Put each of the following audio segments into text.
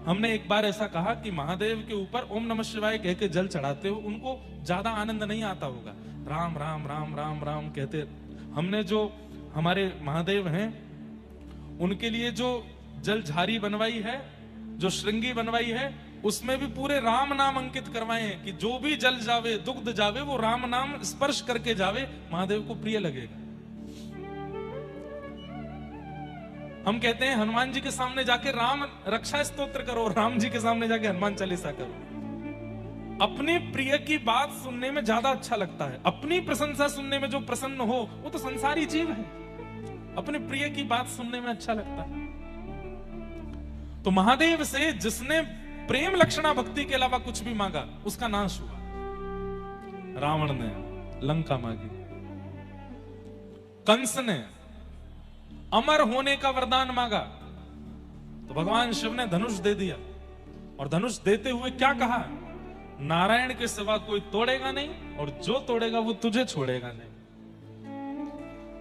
हमने एक बार ऐसा कहा कि महादेव के ऊपर ओम नमः शिवाय कह के जल चढ़ाते हो, उनको ज्यादा आनंद नहीं आता होगा, राम राम राम राम राम कहते। हमने जो हमारे महादेव हैं उनके लिए जो जल झारी बनवाई है, जो श्रृंगी बनवाई है, उसमें भी पूरे राम नाम अंकित करवाए हैं कि जो भी जल जावे दुग्ध जावे वो राम नाम स्पर्श करके जावे, महादेव को प्रिय लगेगा। हम कहते हैं हनुमान जी के सामने जाके राम रक्षा स्तोत्र करो, राम जी के सामने जाके हनुमान चालीसा करो। अपने प्रिय की बात सुनने में ज्यादा अच्छा लगता है। अपनी प्रशंसा सुनने में जो प्रसन्न हो वो तो संसारी जीव है, अपने प्रिय की बात सुनने में अच्छा लगता है। तो महादेव से जिसने प्रेम लक्षणा भक्ति के अलावा कुछ भी मांगा उसका नाश हुआ। रावण ने लंका मांगी, कंस ने अमर होने का वरदान मांगा तो भगवान शिव ने धनुष दे दिया, और धनुष देते हुए क्या कहा, नारायण के सिवा कोई तोड़ेगा नहीं और जो तोड़ेगा वो तुझे छोड़ेगा नहीं।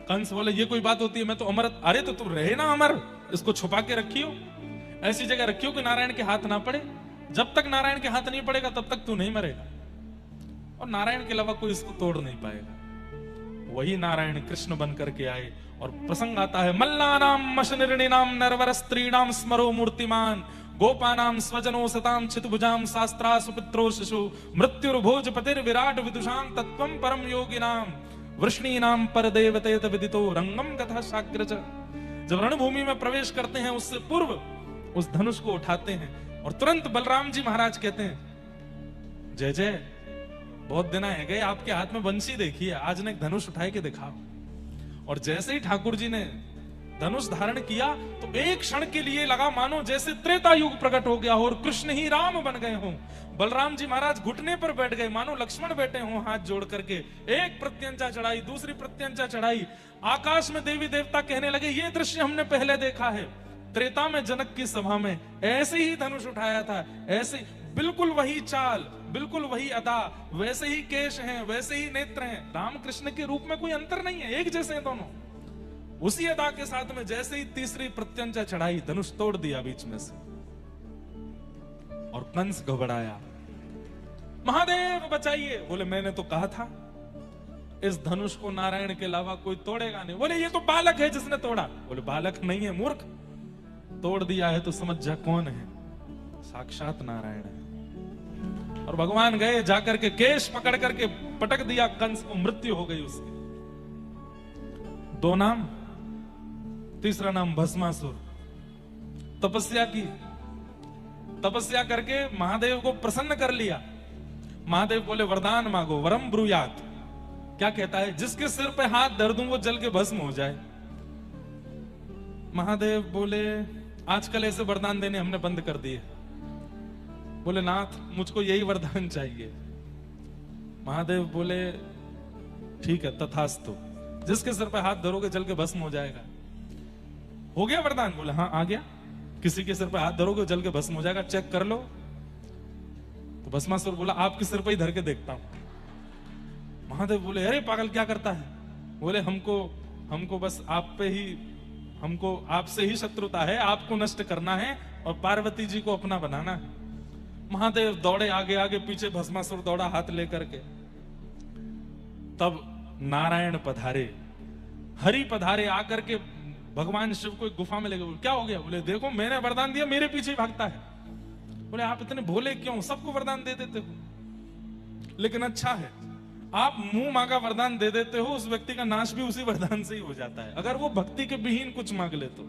कंस बोले ये कोई बात होती है, मैं तो अमर। अरे तो तू रहे ना अमर, इसको छुपा के रखियो, ऐसी जगह रखियो कि नारायण के हाथ ना पड़े। जब तक नारायण के हाथ नहीं पड़ेगा तब तक तू नहीं मरेगा, और नारायण के अलावा कोई इसको तोड़ नहीं पाएगा। वही नारायण कृष्ण बन करके आए, और प्रसंग आता है, मल्लानाम मशनिर्णिनाम नरवर स्त्रीणाम स्मरो मूर्तिमान गोपानाम स्वजनो सताम चितभुजाम शास्त्रा सुपुत्रो शिशु मृत्युर्भोज पतिर विराट विदुषाम तत्वम परम योगिनाम वृष्णीनाम पर देवते विदितो रंगम कथा शाग्रज। जब रणभूमि में प्रवेश करते हैं उससे पूर्व उस धनुष को उठाते हैं, और तुरंत बलराम जी महाराज कहते हैं, जय जय, बहुत दिन आए गए आपके हाथ में बंसी देखी है, आज ने एक धनुष उठाए के दिखाओ। और जैसे ही ठाकुर जी ने धनुष धारण किया तो एक क्षण के लिए लगा मानो जैसे त्रेता युग प्रकट हो गया हो और कृष्ण ही राम बन गए हों। बलराम जी महाराज घुटने पर बैठ गए, मानो लक्ष्मण बैठे हों हाथ जोड़ करके। एक प्रत्यंचा चढ़ाई, दूसरी प्रत्यंचा चढ़ाई, आकाश में देवी देवता कहने लगे ये दृश्य हमने पहले देखा है, त्रेता में जनक की सभा में ऐसे ही धनुष उठाया था, ऐसे बिल्कुल वही चाल, बिल्कुल वही अदा, वैसे ही केश हैं, वैसे ही नेत्र हैं। राम कृष्ण के रूप में कोई अंतर नहीं है, एक जैसे हैं दोनों। उसी अदा के साथ में जैसे ही तीसरी प्रत्यंचा चढ़ाई, धनुष तोड़ दिया बीच में से, और कंस घबराया, महादेव बचाइए। बोले मैंने तो कहा था इस धनुष को नारायण के अलावा कोई तोड़ेगा नहीं। बोले ये तो बालक है जिसने तोड़ा। बोले बालक नहीं है मूर्ख, तोड़ दिया है तो समझ जा कौन है, साक्षात नारायण है। और भगवान गए, जाकर के केश पकड़ करके पटक दिया कंस को, मृत्यु हो गई उसकी। दो नाम, तीसरा नाम भस्मासुर। तपस्या की, तपस्या करके महादेव को प्रसन्न कर लिया। महादेव बोले वरदान मांगो, वरम ब्रूयात। क्या कहता है, जिसके सिर पे हाथ धर दूं वो जल के भस्म हो जाए। महादेव बोले आजकल ऐसे वरदान देने हमने बंद कर दिए। बोले नाथ मुझको यही वरदान चाहिए। महादेव बोले ठीक है तथास्तु, जिसके सिर पे हाथ धरोगे जल के भस्म हो जाएगा। हो गया वरदान? बोले हाँ आ गया। किसी के सिर पे हाथ धरोगे जल के भस्म हो जाएगा, चेक कर लो। तो भस्मासुर बोला आपके सिर पे ही धर के देखता हूं। महादेव बोले अरे पागल क्या करता है? बोले हमको बस आप पे ही, हमको आपसे ही शत्रुता है, आपको नष्ट करना है और पार्वती जी को अपना बनाना है। महादेव दौड़े आगे आगे, पीछे भस्मासुर दौड़ा हाथ लेकर के। तब नारायण पधारे, हरि पधारे, आकर के भगवान शिव को एक गुफा में ले गए। क्या हो गया? बोले देखो मैंने वरदान दिया, मेरे पीछे भागता है। बोले आप इतने भोले क्यों, सबको वरदान दे देते हो। लेकिन अच्छा है आप मुंह मांगा वरदान दे देते हो, उस व्यक्ति का नाश भी उसी वरदान से ही हो जाता है, अगर वो भक्ति के विहीन कुछ मांग ले तो।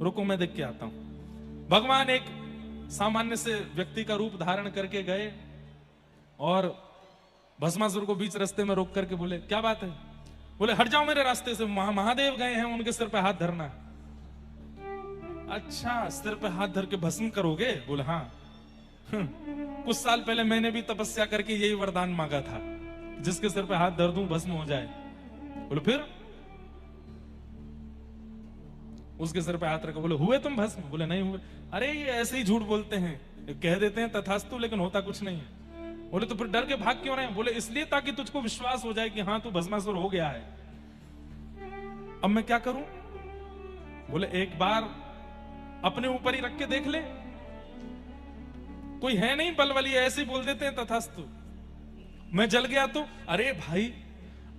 रुको मैं देख के आता हूं। भगवान एक सामान्य से व्यक्ति का रूप धारण करके गए और भस्मासुर को बीच रास्ते में रोक करके बोले क्या बात है? बोले हट जाओ मेरे रास्ते से, महादेव गए हैं, उनके सिर पे हाथ धरना। अच्छा सिर पे हाथ धर के भस्म करोगे? बोले हाँ। कुछ साल पहले मैंने भी तपस्या करके यही वरदान मांगा था, जिसके सिर पे हाथ धर दूं भस्म हो जाए। बोले फिर? उसके सिर पे हाथ रखा। बोले हुए तुम भस्म? बोले नहीं हुए। अरे ये ऐसे ही झूठ बोलते हैं, कह देते हैं तथास्तु लेकिन होता कुछ नहीं है। बोले तो फिर डर के भाग क्यों रहे? बोले इसलिए ताकि तुझको विश्वास हो जाए कि हाँ तू भस्मासुर हो गया है। अब मैं क्या करूं? बोले एक बार अपने ऊपर ही रख के देख ले। कोई है नहीं बलवली, ऐसे ही बोल देते हैं तथास्तु। मैं जल गया तो अरे भाई,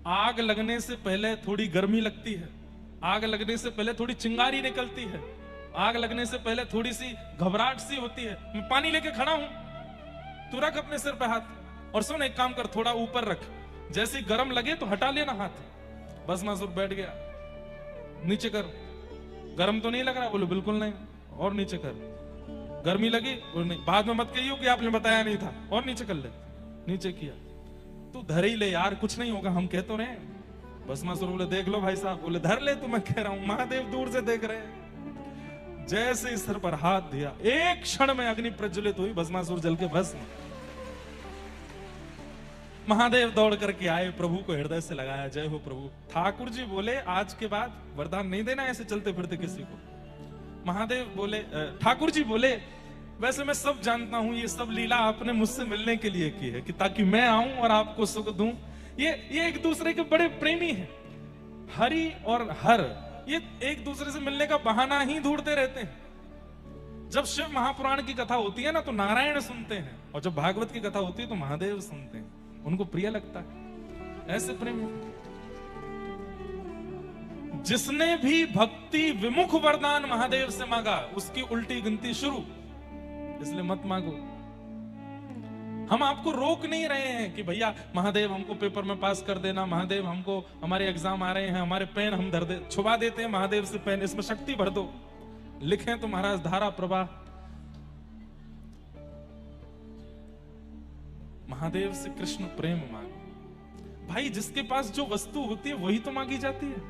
आग लगने से पहले थोड़ी गर्मी लगती है, आग लगने से पहले थोड़ी चिंगारी निकलती है, आग लगने से पहले थोड़ी सी घबराहट सी होती है। मैं पानी लेके खड़ा हूं, तू रख अपने सिर पे हाथ, और सुन एक काम कर, थोड़ा ऊपर रख, जैसे गर्म लगे तो हटा लेना हाथ। बस मासूर बैठ गया, नीचे कर, गर्म तो नहीं लग रहा? बोलो बिल्कुल नहीं, और नीचे कर। गर्मी लगी? बोलो नहीं। बाद में मत कहियो कि आपने बताया नहीं था, और नीचे कर ले। नीचे किया, तू धर ही ले यार, कुछ नहीं होगा, हम कह तो रहे। बस मासूर बोले देख लो भाई साहब, बोले धर ले, तो मैं कह रहा हूं। महादेव दूर से देख रहे हैं, जैसे इस सिर पर हाथ दिया, एक क्षण में अग्नि प्रज्वलित हुई, भस्मासुर जल के भस्म। महादेव दौड़ करके आए, प्रभु को हृदय से लगाया, जय हो प्रभु। ठाकुर जी बोले आज के बाद वरदान नहीं देना ऐसे चलते फिरते किसी को। महादेव बोले, ठाकुर जी बोले वैसे मैं सब जानता हूं, ये सब लीला आपने मुझसे मिलने के लिए की है, कि ताकि मैं आऊं और आपको सुख दूं। ये एक दूसरे के बड़े प्रेमी हैं, हरि और हर, ये एक दूसरे से मिलने का बहाना ही ढूंढते रहते हैं। जब शिव महापुराण की कथा होती है ना, तो नारायण सुनते हैं, और जब भागवत की कथा होती है तो महादेव सुनते हैं, उनको प्रिय लगता है। ऐसे प्रेमी। जिसने भी भक्ति विमुख वरदान महादेव से मांगा, उसकी उल्टी गिनती शुरू। इसलिए मत मांगो। हम आपको रोक नहीं रहे हैं कि भैया महादेव हमको पेपर में पास कर देना, महादेव हमको, हमारे एग्जाम आ रहे हैं, हमारे पेन हम धर दे, छुपा देते हैं महादेव से पेन, इसमें शक्ति भर दो, लिखें तो महाराज धारा प्रवाह। महादेव से कृष्ण प्रेम मांगो। भाई जिसके पास जो वस्तु होती है वही तो मांगी जाती है।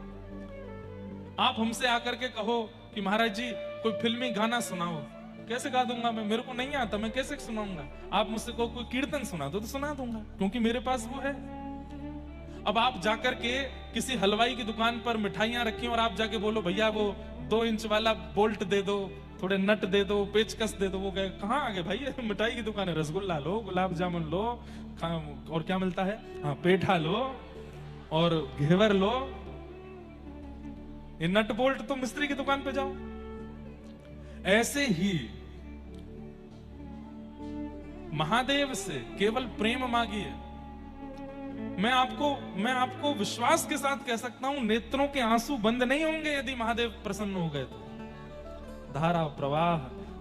आप हमसे आकर के कहो कि महाराज जी कोई फिल्मी गाना सुनाओ, कैसे गा दूंगा मैं, मेरे को नहीं आता, मैं कैसे सुनाऊंगा। आप मुझसे कहो कोई कीर्तन सुना दो, तो सुना दूंगा, क्योंकि मेरे पास वो है। अब आप जाकर के किसी हलवाई की दुकान पर मिठाइयां रखी और आप जाके बोलो भैया वो 2 इंच वाला बोल्ट दे दो, थोड़े नट दे दो, पेचकस दे दो, वो गए कहाँ आ गए भाई, मिठाई की दुकान है, रसगुल्ला लो, गुलाब जामुन लो, और क्या मिलता है, हाँ पेठा लो और घेवर लो। ये नट बोल्ट तो मिस्त्री की दुकान पे जाओ। ऐसे ही महादेव से केवल प्रेम मांगिए। मैं आपको विश्वास के साथ कह सकता हूं, नेत्रों के आंसू बंद नहीं होंगे यदि महादेव प्रसन्न हो गए तो। धारा प्रवाह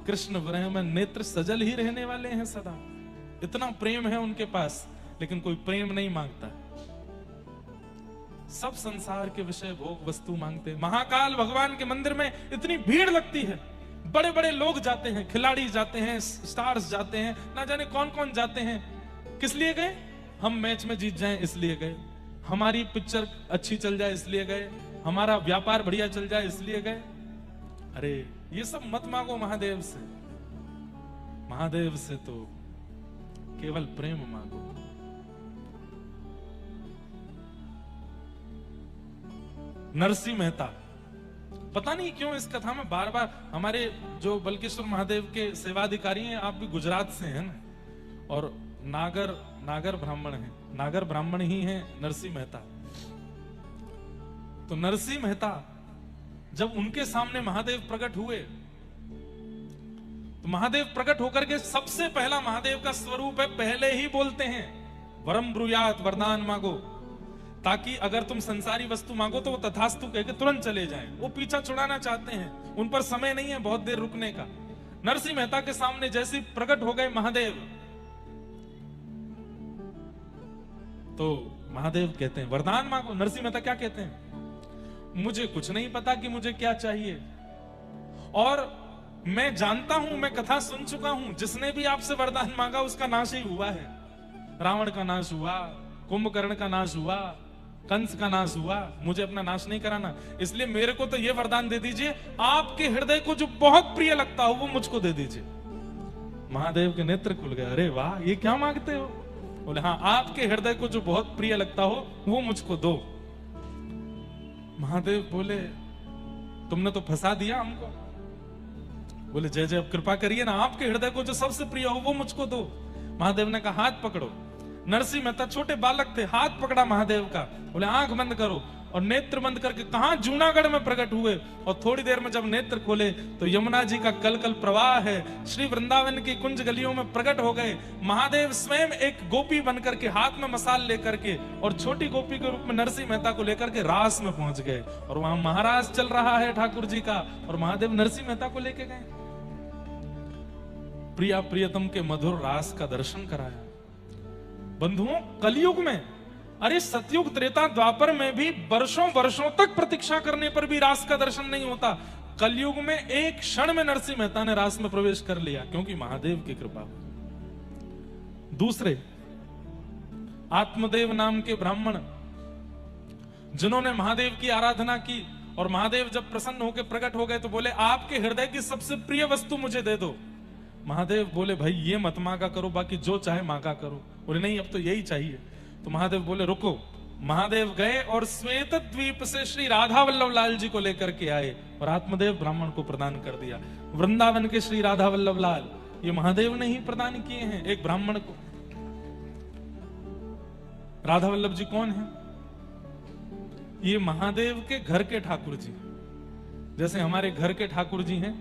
कृष्ण विरह में नेत्र सजल ही रहने वाले हैं सदा। इतना प्रेम है उनके पास, लेकिन कोई प्रेम नहीं मांगता। सब संसार के विषय भोग वस्तु मांगते हैं। महाकाल भगवान के मंदिर में इतनी भीड़ लगती है, बड़े बड़े लोग जाते हैं, खिलाड़ी जाते हैं, स्टार्स जाते हैं, ना जाने कौन कौन जाते हैं। किस लिए गए? हम मैच में जीत जाएं इसलिए गए, हमारी पिक्चर अच्छी चल जाए इसलिए गए, हमारा व्यापार बढ़िया चल जाए इसलिए गए। अरे ये सब मत मांगो महादेव से। महादेव से तो केवल प्रेम मांगो। नरसिंह मेहता, पता नहीं क्यों इस कथा में बार बार हमारे जो बल्केश्वर महादेव के सेवाधिकारी हैं, आप भी गुजरात से हैं ना, और नागर ब्राह्मण हैं, नागर ब्राह्मण ही हैं नरसिंह मेहता। तो नरसिंह मेहता जब उनके सामने महादेव प्रकट हुए, तो महादेव प्रकट होकर के सबसे पहला महादेव का स्वरूप है, पहले ही बोलते हैं वरम ब्रूयात, वरदान मांगो, ताकि अगर तुम संसारी वस्तु मांगो तो वो तथास्तु कह के तुरंत चले जाएं। वो पीछा छुड़ाना चाहते हैं, उन पर समय नहीं है बहुत देर रुकने का। नरसिंह मेहता के सामने जैसे प्रकट हो गए महादेव, तो महादेव कहते हैं वरदान मांगो। नरसिंह मेहता क्या कहते हैं? मुझे कुछ नहीं पता कि मुझे क्या चाहिए, और मैं जानता हूं, मैं कथा सुन चुका हूं, जिसने भी आपसे वरदान मांगा उसका नाश ही हुआ है। रावण का नाश हुआ, कुंभकर्ण का नाश हुआ, कंस का नाश हुआ, मुझे अपना नाश नहीं कराना। इसलिए मेरे को तो ये वरदान दे दीजिए, आपके हृदय को जो बहुत प्रिय लगता हो वो मुझको दे दीजिए। महादेव के नेत्र खुल गए, अरे वाह ये क्या मांगते हो? बोले हाँ, आपके हृदय को जो बहुत प्रिय लगता हो वो मुझको दो। महादेव बोले तुमने तो फंसा दिया हमको। बोले जय जय, अब कृपा करिए ना, आपके हृदय को जो सबसे प्रिय हो वो मुझको दो। महादेव ने कहा हाथ पकड़ो। नरसिंह मेहता छोटे बालक थे, हाथ पकड़ा महादेव का, बोले आंख बंद करो, और नेत्र बंद करके कहां जूनागढ़ में प्रकट हुए, और थोड़ी देर में जब नेत्र खोले तो यमुना जी का कलकल प्रवाह है, श्री वृंदावन की कुंज गलियों में प्रकट हो गए। महादेव स्वयं एक गोपी बनकर के हाथ में मसाल लेकर के और छोटी गोपी के रूप में नरसिंह मेहता को लेकर के रास में पहुंच गए, और वहां महाराज चल रहा है ठाकुर जी का, और महादेव नरसिंह मेहता को लेके गए, प्रिया प्रियतम के मधुर रास का दर्शन कराया। बंधुओं, कलयुग में, अरे सतयुग त्रेता द्वापर में भी वर्षों वर्षों तक प्रतीक्षा करने पर भी रास का दर्शन नहीं होता। कलयुग में एक क्षण में नरसिंह मेहता ने रास में प्रवेश कर लिया, क्योंकि महादेव की कृपा। दूसरे, आत्मदेव नाम के ब्राह्मण जिन्होंने महादेव की आराधना की, और महादेव जब प्रसन्न होकर प्रकट हो गए तो बोले, आपके हृदय की सबसे प्रिय वस्तु मुझे दे दो। महादेव बोले, भाई ये मत मांगा करो, बाकी जो चाहे मांगा करो। बोले, नहीं अब तो यही चाहिए। तो महादेव बोले, रुको। महादेव गए और श्वेत द्वीप से श्री राधा वल्लभ लाल जी को लेकर के आए और आत्मदेव ब्राह्मण को प्रदान कर दिया। वृंदावन के श्री राधा वल्लभ लाल ये महादेव ने ही प्रदान किए हैं एक ब्राह्मण को। राधा वल्लभ जी कौन है? ये महादेव के घर के ठाकुर जी, जैसे हमारे घर के ठाकुर जी हैं,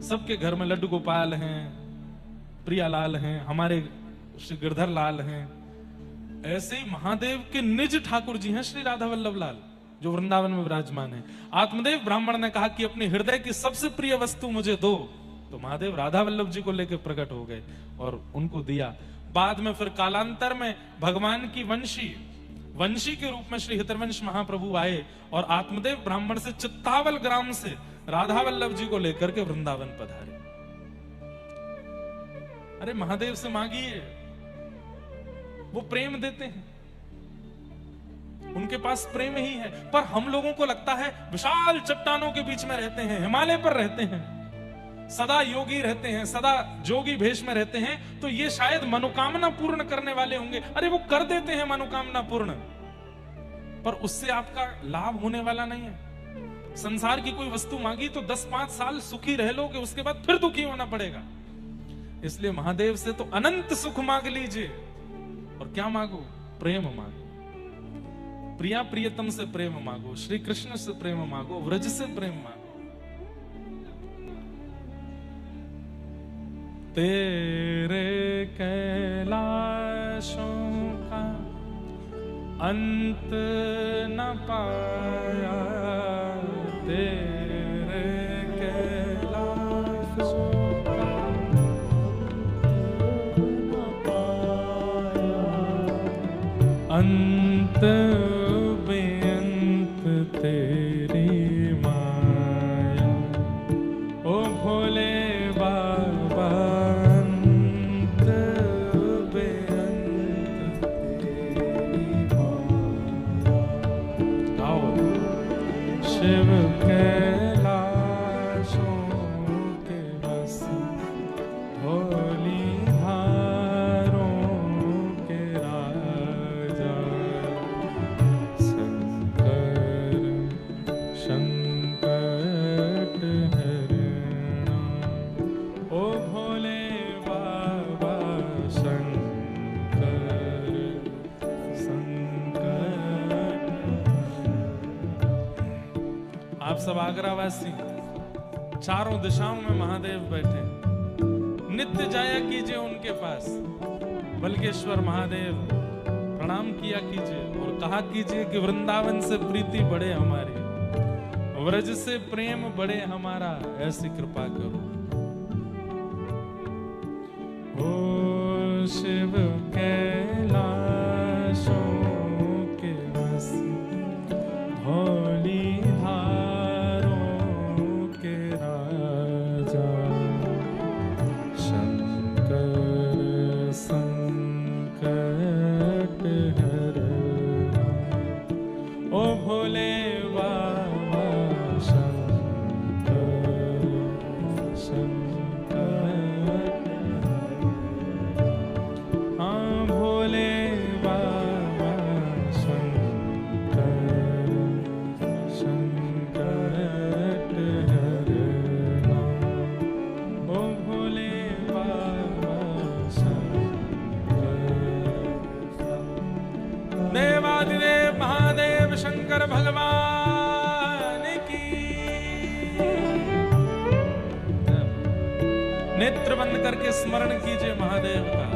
सबके घर में लड्डू गोपाल हैं, प्रियालाल हैं, हमारे श्री गिरधर लाल हैं, ऐसे ही महादेव के निज ठाकुर जी हैं श्री राधा वल्लभ लाल, जो वृंदावन में विराजमान है। आत्मदेव ब्राह्मण ने कहा कि अपने हृदय की सबसे प्रिय वस्तु मुझे दो, तो महादेव राधा वल्लभ जी को लेकर प्रकट हो गए और उनको दिया। बाद में फिर कालांतर में भगवान की वंशी के रूप में श्री हितरवंश महाप्रभु आए और आत्मदेव ब्राह्मण से चित्तावल ग्राम से राधा वल्लभ जी को लेकर के वृंदावन पधारे। अरे महादेव से मांगिए, वो प्रेम देते हैं, उनके पास प्रेम ही है। पर हम लोगों को लगता है विशाल चट्टानों के बीच में रहते हैं, हिमालय पर रहते हैं, सदा योगी रहते हैं, सदा जोगी भेष में रहते हैं, तो ये शायद मनोकामना पूर्ण करने वाले होंगे। अरे वो कर देते हैं मनोकामना पूर्ण, पर उससे आपका लाभ होने वाला नहीं है। संसार की कोई वस्तु मांगी तो 10-5 साल सुखी रह लोगे, उसके बाद फिर दुखी होना पड़ेगा। इसलिए महादेव से तो अनंत सुख मांग लीजिए, और क्या मांगो? प्रेम मांगो, प्रिया प्रियतम से प्रेम मांगो, श्री कृष्ण से प्रेम मांगो, व्रज से प्रेम मांगो। तेरे कैलाशों का अंत न पाया, तेरे कैलाशों का न पाया, अंत बेअंत तेरी माया। ओ भोले बाबा, अंत बेअंत तेरी माया। आओ शिव कैलाशों के बस, होली धारों के राजा, शंकर संकट हरणा। ओ भोले बाबा, शंकर संकट। आप सब आगरावासी, चारों दिशाओं में महादेव बैठे, नित्य जाया कीजिए उनके पास। बल्केश्वर महादेव प्रणाम किया कीजिए और कहा कीजिए कि वृंदावन से प्रीति बढ़े हमारी, व्रज से प्रेम बढ़े हमारा, ऐसी कृपा करो। ओ शिव कैलाशों के बस, भोली धारों के राजा, शंकर संकट हरणा। ओ भोले बाबा, शंकर संकट। शंकर भगवान की। नेत्र बंद करके स्मरण कीजिए महादेव का।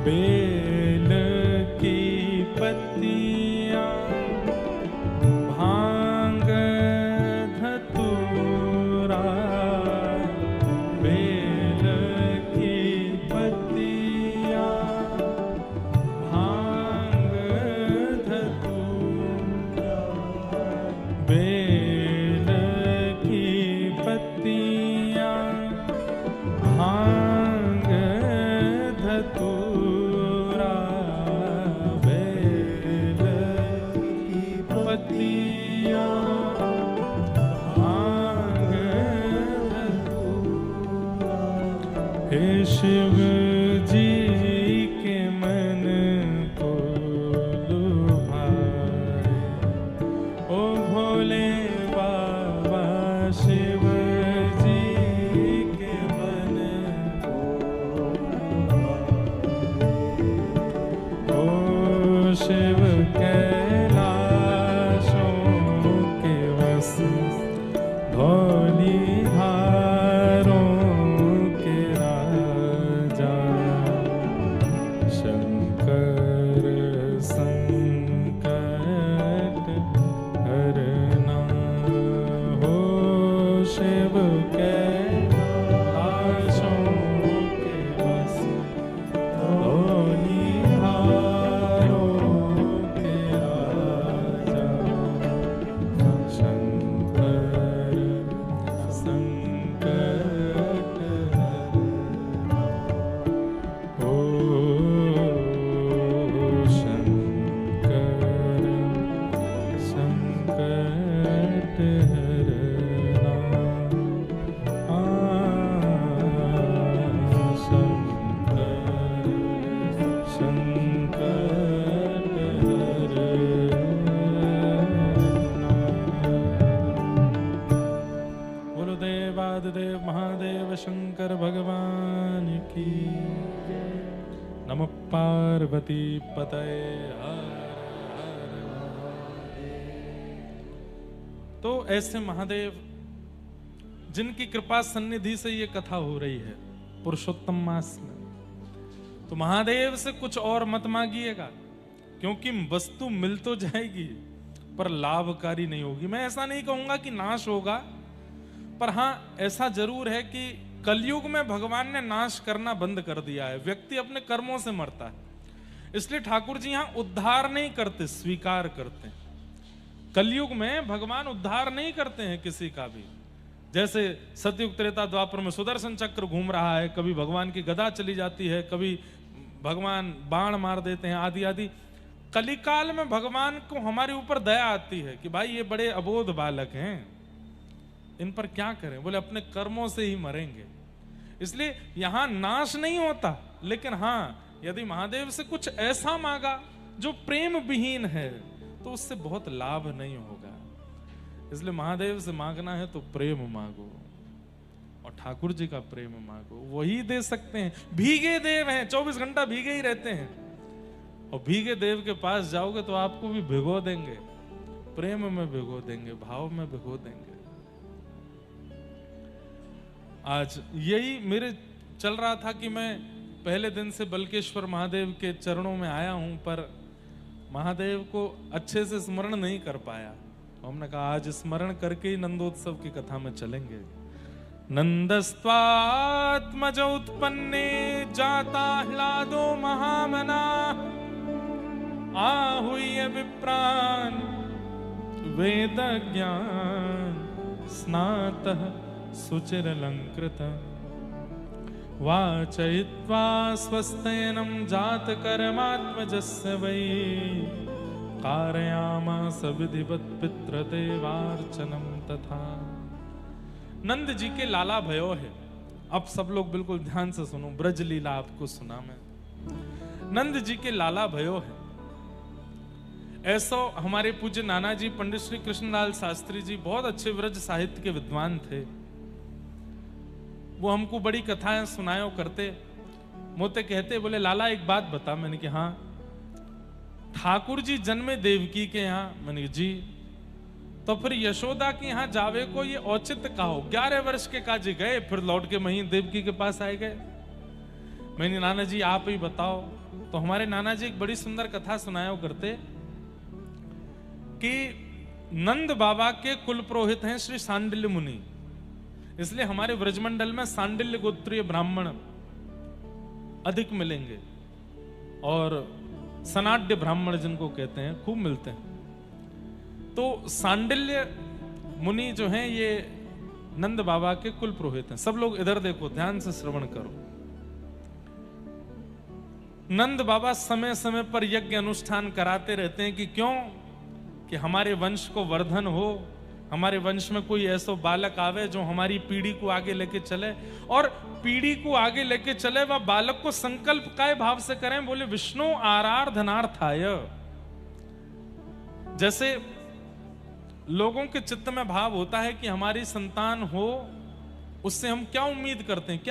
बेल की पत्तियां भांग धतूरा, बेल की पत्तियां भांग धतूरा, बेल की पत्तियां भांग धतूरा, हे शिव जी के मन को लुभाए, ओ भोले बाबा शिव जी के मन को, ओ शिव कैलाशों के वस धौली देव महादेव शंकर भगवान की। नमः पार्वती पतये हर हर महादेव। तो ऐसे महादेव जिनकी कृपा सन्निधि से ये कथा हो रही है पुरुषोत्तम मास में, तो महादेव से कुछ और मत मांगिएगा, क्योंकि वस्तु मिल तो जाएगी पर लाभकारी नहीं होगी। मैं ऐसा नहीं कहूंगा कि नाश होगा, पर हाँ ऐसा जरूर है कि कलयुग में भगवान ने नाश करना बंद कर दिया है। व्यक्ति अपने कर्मों से मरता है, इसलिए ठाकुर जी यहां उद्धार नहीं करते, स्वीकार करते हैं। कलयुग में भगवान उद्धार नहीं करते हैं किसी का भी। जैसे सतयुग त्रेता द्वापर में सुदर्शन चक्र घूम रहा है, कभी भगवान की गदा चली जाती है, कभी भगवान बाण मार देते हैं, आदि आदि। कलिकाल में भगवान को हमारे ऊपर दया आती है कि भाई ये बड़े अबोध बालक हैं, इन पर क्या करें, बोले अपने कर्मों से ही मरेंगे। इसलिए यहां नाश नहीं होता, लेकिन हां यदि महादेव से कुछ ऐसा मांगा जो प्रेम विहीन है तो उससे बहुत लाभ नहीं होगा। इसलिए महादेव से मांगना है तो प्रेम मांगो। और ठाकुर जी का प्रेम मांगो, वही दे सकते हैं। भीगे देव हैं, 24 घंटा भीगे ही रहते हैं, और भीगे देव के पास जाओगे तो आपको भी भिगो देंगे, प्रेम में भिगो देंगे, भाव में भिगो देंगे। आज यही मेरे चल रहा था कि मैं पहले दिन से बल्केश्वर महादेव के चरणों में आया हूं, पर महादेव को अच्छे से स्मरण नहीं कर पाया। तो हमने कहा आज स्मरण करके ही नंदोत्सव की कथा में चलेंगे। नंदस्त्वात्मज उत्पन्ने जाता ह्लादो महामना, आहूय विप्रान वेद ज्ञान स्नातः सुचिरलंकृत, वाचयित्वा स्वस्तेनं जात कर्मात्मजस्य वै, कारयामास विधिवत् पितृदेवार्चनं तथा। नंद जी के लाला भयो है। अब सब लोग बिल्कुल ध्यान से सुनो, ब्रज लीला आपको सुना मैं। नंद जी के लाला भयो है। ऐसो हमारे पूज्य नाना जी पंडित श्री कृष्णलाल शास्त्री जी बहुत अच्छे ब्रज साहित्य के विद्वान थे। वो हमको बड़ी कथाएं सुनायो करते, मोते कहते, बोले लाला एक बात बता। मैंने कि हाँ। ठाकुर जी जन्मे देवकी के यहाँ। मैंने जी, तो फिर यशोदा के यहाँ जावे को ये औचित्य कहो। 11 वर्ष के काजी गए, फिर लौट के वहीं देवकी के पास आए गए। मैंने नाना जी आप ही बताओ। तो हमारे नाना जी एक बड़ी सुंदर कथा सुनाया करते कि नंद बाबा के कुल पुरोहित हैं श्री सांडिल्य मुनि, इसलिए हमारे ब्रजमंडल में सांडिल्य गोत्रीय ब्राह्मण अधिक मिलेंगे, और सनाड्य ब्राह्मण जिनको कहते हैं खूब मिलते हैं। तो सांडिल्य मुनि जो हैं ये नंद बाबा के कुल पुरोहित हैं। सब लोग इधर देखो, ध्यान से श्रवण करो। नंद बाबा समय समय पर यज्ञ अनुष्ठान कराते रहते हैं कि क्यों, कि हमारे वंश को वर्धन हो, हमारे वंश में कोई ऐसा बालक आवे जो हमारी पीढ़ी को आगे लेके चले, और पीढ़ी को आगे लेके चले वह बालक को संकल्प काय भाव से करें। बोले विष्णु आराधनार्थाय। जैसे लोगों के चित्त में भाव होता है कि हमारी संतान हो, उससे हम क्या उम्मीद करते हैं,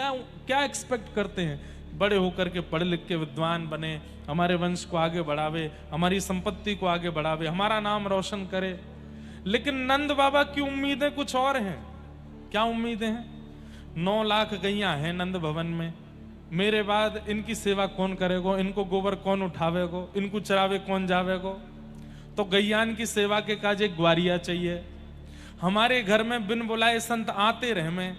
क्या एक्सपेक्ट करते हैं, बड़े होकर के पढ़ लिख के विद्वान बने, हमारे वंश को आगे बढ़ावे, हमारी संपत्ति को आगे बढ़ावे, हमारा नाम रोशन करे। लेकिन नंद बाबा की उम्मीदें कुछ और हैं। क्या उम्मीदें हैं? 9 लाख गैया हैं नंद भवन में, मेरे बाद इनकी सेवा कौन करेगो, इनको गोबर कौन उठावेगो, इनको चरावे कौन जावेगो। तो गैयान की सेवा के काज एक ग्वारिया चाहिए। हमारे घर में बिन बुलाए संत आते रहे, में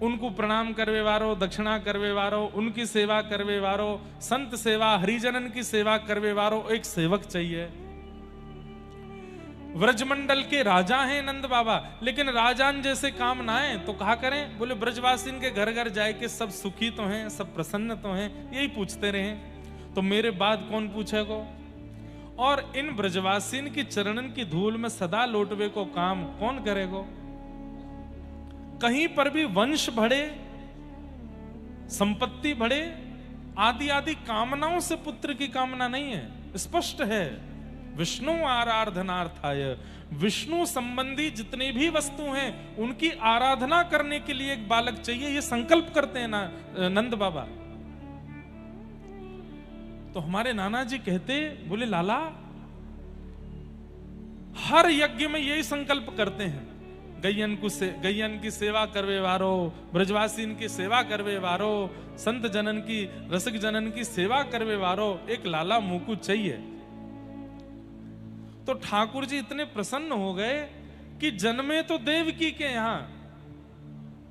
उनको प्रणाम करवे वारो, दक्षिणा करवे वारो, उनकी सेवा करवे वारो, संत सेवा हरिजनन की सेवा करवे वारो एक सेवक चाहिए। व्रजमंडल के राजा हैं नंद बाबा, लेकिन राजान जैसे काम ना आए तो कहा करें। बोले ब्रजवासीन के घर घर जाए के सब सुखी तो हैं, सब प्रसन्न तो हैं, यही पूछते रहे, तो मेरे बाद कौन पूछेगो। और इन ब्रजवासीन की चरणन की धूल में सदा लौटवे को काम कौन करेगो। कहीं पर भी वंश बढ़े, संपत्ति बढ़े, आदि आदि कामनाओं से पुत्र की कामना नहीं है। स्पष्ट है, विष्णु आराधनार्थाय। विष्णु संबंधी जितनी भी वस्तु हैं उनकी आराधना करने के लिए एक बालक चाहिए, ये संकल्प करते हैं ना नंद बाबा। तो हमारे नाना जी कहते, बोले लाला हर यज्ञ में यही संकल्प करते हैं, गैयन की सेवा करवे वारो, ब्रजवासीन की सेवा करवे वारो, संत जनन की, रसिक जनन की सेवा करवे वारो एक लाला मुकु चाहिए। तो ठाकुर जी इतने प्रसन्न हो गए कि जन्मे तो देवकी के यहां,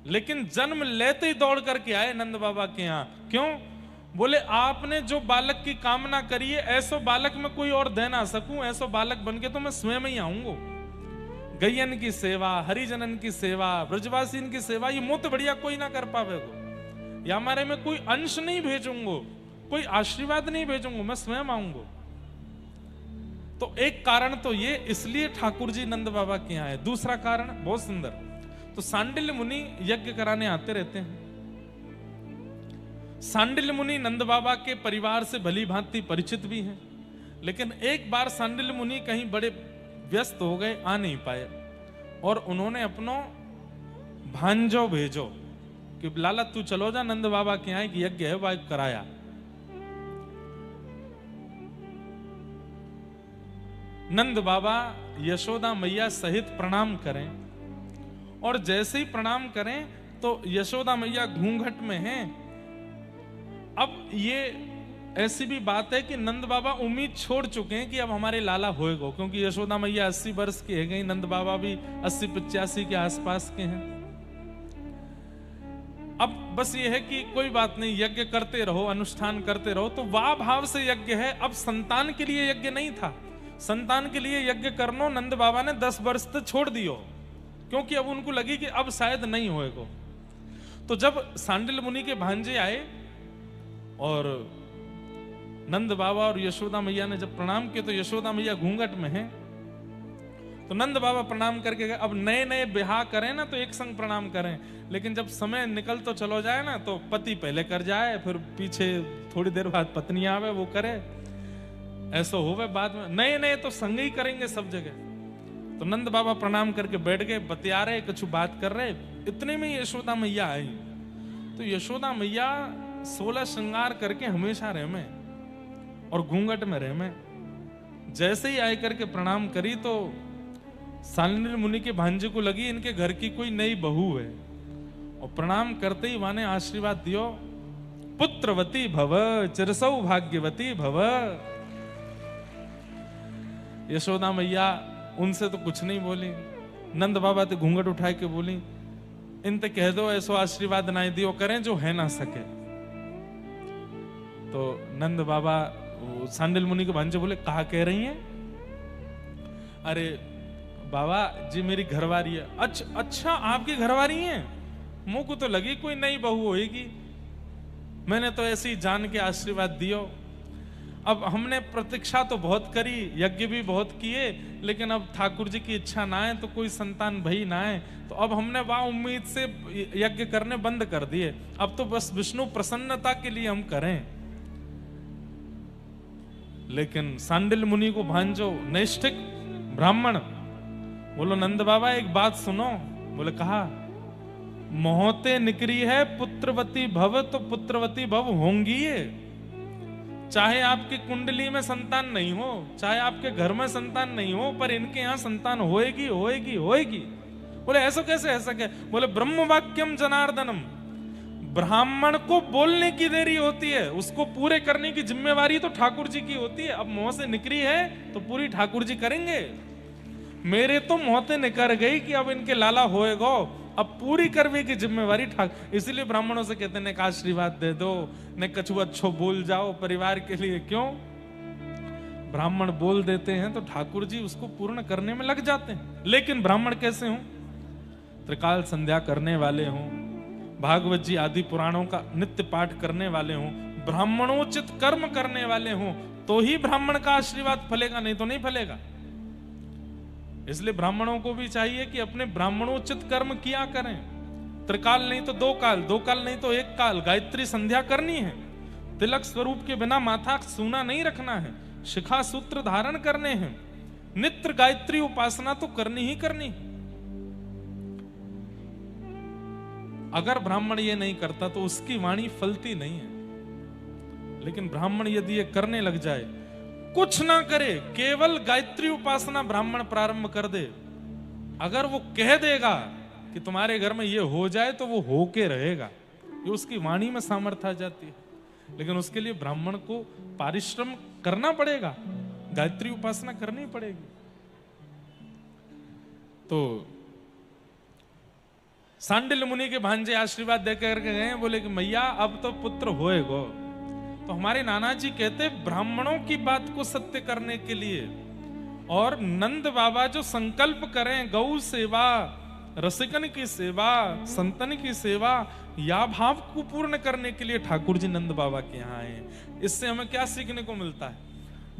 लेकिन जन्म लेते ही दौड़ करके आए नंद बाबा के यहां। क्यों? बोले आपने जो बालक की कामना करी है, ऐसो बालक में कोई और दे ना सकूं, ऐसो बालक बनके तो मैं स्वयं ही आऊंगा। गैयन की सेवा, हरिजनन की सेवा, ब्रजवासीन की सेवा, ये मुत बढ़िया कोई ना कर पावेगो, या हमारे में कोई अंश नहीं भेजूंगो, कोई आशीर्वाद नहीं भेजूंगो, मैं स्वयं आऊंगो। तो एक कारण तो ये, इसलिए ठाकुर जी नंद बाबा के यहाँ आए। दूसरा कारण बहुत सुंदर, तो सांडिल्य मुनि यज्ञ कराने आते रहते हैं। सांडिल्य मुनि नंद बाबा के परिवार से भली भांति परिचित भी हैं, लेकिन एक बार सांडिल्य मुनि कहीं बड़े व्यस्त हो गए, आ नहीं पाए, और उन्होंने अपनो भांजो भेजो। कि लाला तू चलो जा नंद बाबा के यहाँ कि यज्ञ है वह कराया। नंद बाबा यशोदा मैया सहित प्रणाम करें, और जैसे ही प्रणाम करें तो यशोदा मैया घूंघट में हैं। अब ये ऐसी भी बात है कि नंद बाबा उम्मीद छोड़ चुके हैं कि अब हमारे लाला होएगा, क्योंकि यशोदा मैया 80 वर्ष की है गई, नंद बाबा भी 80-85 के आसपास के हैं। अब बस ये है कि कोई बात नहीं, यज्ञ करते रहो, अनुष्ठान करते रहो। तो वाह भाव से यज्ञ है। अब संतान के लिए यज्ञ नहीं था, संतान के लिए यज्ञ करनो नंद बाबा ने 10 वर्ष तक छोड़ दियो, क्योंकि अब उनको लगी कि अब शायद नहीं होएगा। तो जब सांडिल मुनि के भांजे आए और नंद बाबा और यशोदा मैया ने जब प्रणाम किया, तो यशोदा मैया घूंघट में है, तो नंद बाबा प्रणाम करके गए। अब नए नए ब्याह करें ना तो एक संग प्रणाम करें, लेकिन जब समय निकल तो चलो जाए ना, तो पति पहले कर जाए, फिर पीछे थोड़ी देर बाद पत्नी आवे वो करे, ऐसा होवे बाद में। नए नए तो संग ही करेंगे सब जगह। तो नंद बाबा प्रणाम करके बैठ गए, बतिया रहे, कुछ बात कर रहे। इतने में यशोदा मैया आई। तो यशोदा मैया 16 श्रृंगार करके हमेशा रहे में और घूंघट में रहे में। जैसे ही आए करके प्रणाम करी तो सांडिल मुनि के भांजे को लगी इनके घर की कोई नई बहू है, और प्रणाम करते ही माने आशीर्वाद दियो, पुत्रवती भव, चिरसौ भाग्यवती भव। यशोदा मैया उनसे तो कुछ नहीं बोली, नंद बाबा तो घूंघट उठाए के बोली, इनते कह दो ऐसो आशीर्वाद ना दियो करें जो है ना सके। तो नंद बाबा सांडिल मुनि के भांजे बोले, कहा कह रही हैं? अरे बाबा जी मेरी घरवारी है। अच्छा आपकी घरवारी है? मुंह को तो लगी कोई नई बहू होगी, मैंने तो ऐसे ही जान के आशीर्वाद दियो। अब हमने प्रतीक्षा तो बहुत करी, यज्ञ भी बहुत किए, लेकिन अब ठाकुर जी की इच्छा ना है तो कोई संतान भई ना है, तो अब हमने वह उम्मीद से यज्ञ करने बंद कर दिए। अब तो बस विष्णु प्रसन्नता के लिए हम करें। लेकिन सांडिल मुनि को भांजो नैष्ठिक ब्राह्मण बोलो, नंद बाबा एक बात सुनो। बोले कहा, मोहते निकरी है पुत्रवती भव, तो पुत्रवती भव होंगी ये। चाहे आपकी कुंडली में संतान नहीं हो, चाहे आपके घर में संतान नहीं हो, पर इनके यहां संतान होएगी होएगी होएगी। बोले ऐसा कैसे, ऐसा क्या? बोले ब्रह्म वाक्यम जनार्दनम, ब्राह्मण को बोलने की देरी होती है, उसको पूरे करने की जिम्मेवारी तो ठाकुर जी की होती है। अब मुंह से निकली है तो पूरी ठाकुर जी करेंगे। मेरे तो मोहते निकर गई कि अब इनके लाला होएगो, अब पूरी करवे की जिम्मेवारी ठाकुर। इसलिए ब्राह्मणों से कहते हैं, आशीर्वाद दे दो, ने कछु अच्छो बोल जाओ परिवार के लिए। क्यों? ब्राह्मण बोल देते हैं तो ठाकुर जी उसको पूर्ण करने में लग जाते हैं। लेकिन ब्राह्मण कैसे हों? त्रिकाल संध्या करने वाले हों, भागवत जी आदि पुराणों का नित्य पाठ करने वाले हों, ब्राह्मणोचित कर्म करने वाले हों, तो ही ब्राह्मण का आशीर्वाद फलेगा, नहीं तो नहीं फलेगा। इसलिए ब्राह्मणों को भी चाहिए कि अपने ब्राह्मणोचित कर्म किया करें। त्रिकाल नहीं तो 2 काल, 2 काल नहीं तो 1 काल गायत्री संध्या करनी है। तिलक स्वरूप के बिना माथा सूना नहीं रखना है, शिखा सूत्र धारण करने हैं, नित्य गायत्री उपासना तो करनी ही करनी। अगर ब्राह्मण ये नहीं करता तो उसकी वाणी फलती नहीं है। लेकिन ब्राह्मण यदि ये करने लग जाए, कुछ ना करे, केवल गायत्री उपासना ब्राह्मण प्रारंभ कर दे, अगर वो कह देगा कि तुम्हारे घर में ये हो जाए तो वो होके रहेगा, ये उसकी वाणी में सामर्थ्य आ जाती है। लेकिन उसके लिए ब्राह्मण को परिश्रम करना पड़ेगा, गायत्री उपासना करनी पड़ेगी। तो सांडिल मुनि के भांजे आशीर्वाद देकर के गए, बोले कि मैया अब तो पुत्र होएगो। तो हमारे नाना जी कहते, ब्राह्मणों की बात को सत्य करने के लिए और नंद बाबा जो संकल्प करें गौ सेवा, रसिकन की सेवा, संतन की सेवा, या भाव को पूर्ण करने के लिए ठाकुर जी नंद बाबा के यहाँ आए। इससे हमें क्या सीखने को मिलता है?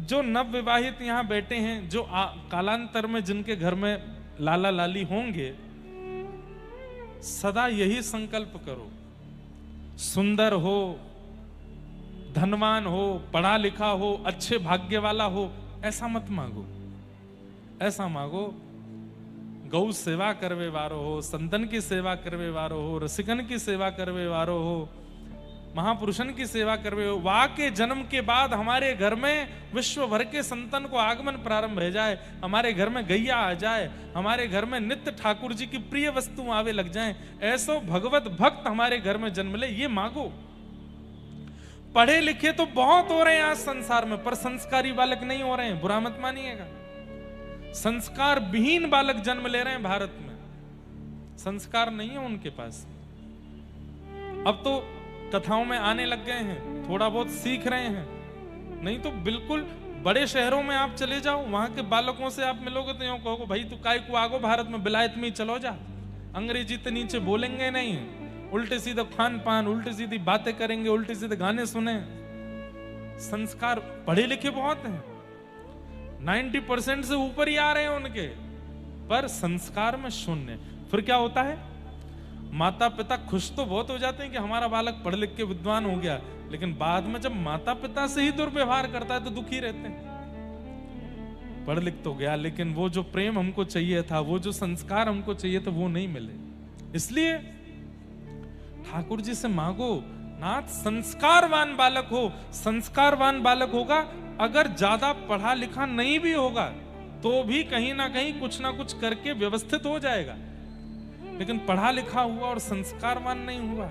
जो नव विवाहित यहाँ बैठे हैं, जो कालांतर में जिनके घर में लाला लाली होंगे, सदा यही संकल्प करो, सुंदर हो, धनवान हो, पढ़ा लिखा हो, अच्छे भाग्य वाला हो, ऐसा मत मांगो। ऐसा मांगो गौ सेवा करवे वारो हो, संतन की सेवा करवे वारो हो, रसिकन की सेवा करवे वारो हो, महापुरुषन की सेवा करवे हो। वा के जन्म के बाद हमारे घर में विश्व भर के संतन को आगमन प्रारंभ हो जाए, हमारे घर में गैया आ जाए, हमारे घर में नित्य ठाकुर जी की प्रिय वस्तु आवे लग जाएं, ऐसो भगवत भक्त हमारे घर में जन्म ले, ये मांगो। पढ़े लिखे तो बहुत हो रहे हैं आज संसार में, पर संस्कारी बालक नहीं हो रहे हैं, बुरा मत मानिएगा। संस्कार विहीन बालक जन्म ले रहे हैं भारत में, संस्कार नहीं है उनके पास। अब तो कथाओं में आने लग गए हैं, थोड़ा बहुत सीख रहे हैं, नहीं तो बिल्कुल बड़े शहरों में आप चले जाओ, वहां के बालकों से आप मिलोगे तो यूं कहोगे भाई तू काय को आगो भारत में, बिलायत में ही चलो जा, अंग्रेजी तो नीचे बोलेंगे नहीं, उल्टे सीधे खान पान, उल्टे सीधी बातें करेंगे, उल्टे सीधे गाने सुने। संस्कार पढ़े लिखे बहुत हैं, 90% से ऊपर ही आ रहे हैं उनके, पर संस्कार में शून्य। फिर क्या होता है, माता पिता खुश तो बहुत हो जाते हैं कि हमारा बालक पढ़ लिख के विद्वान हो गया, लेकिन बाद में जब माता पिता से ही दुर्व्यवहार करता है तो दुखी रहते हैं। पढ़ लिख तो गया, लेकिन वो जो प्रेम हमको चाहिए था, वो जो संस्कार हमको चाहिए था, वो नहीं मिले। इसलिए ठाकुर जी से मांगो, नाथ संस्कारवान बालक हो। संस्कारवान बालक होगा, अगर ज्यादा पढ़ा लिखा नहीं भी होगा तो भी कहीं ना कहीं कुछ ना कुछ करके व्यवस्थित हो जाएगा। लेकिन पढ़ा लिखा हुआ और संस्कारवान नहीं हुआ,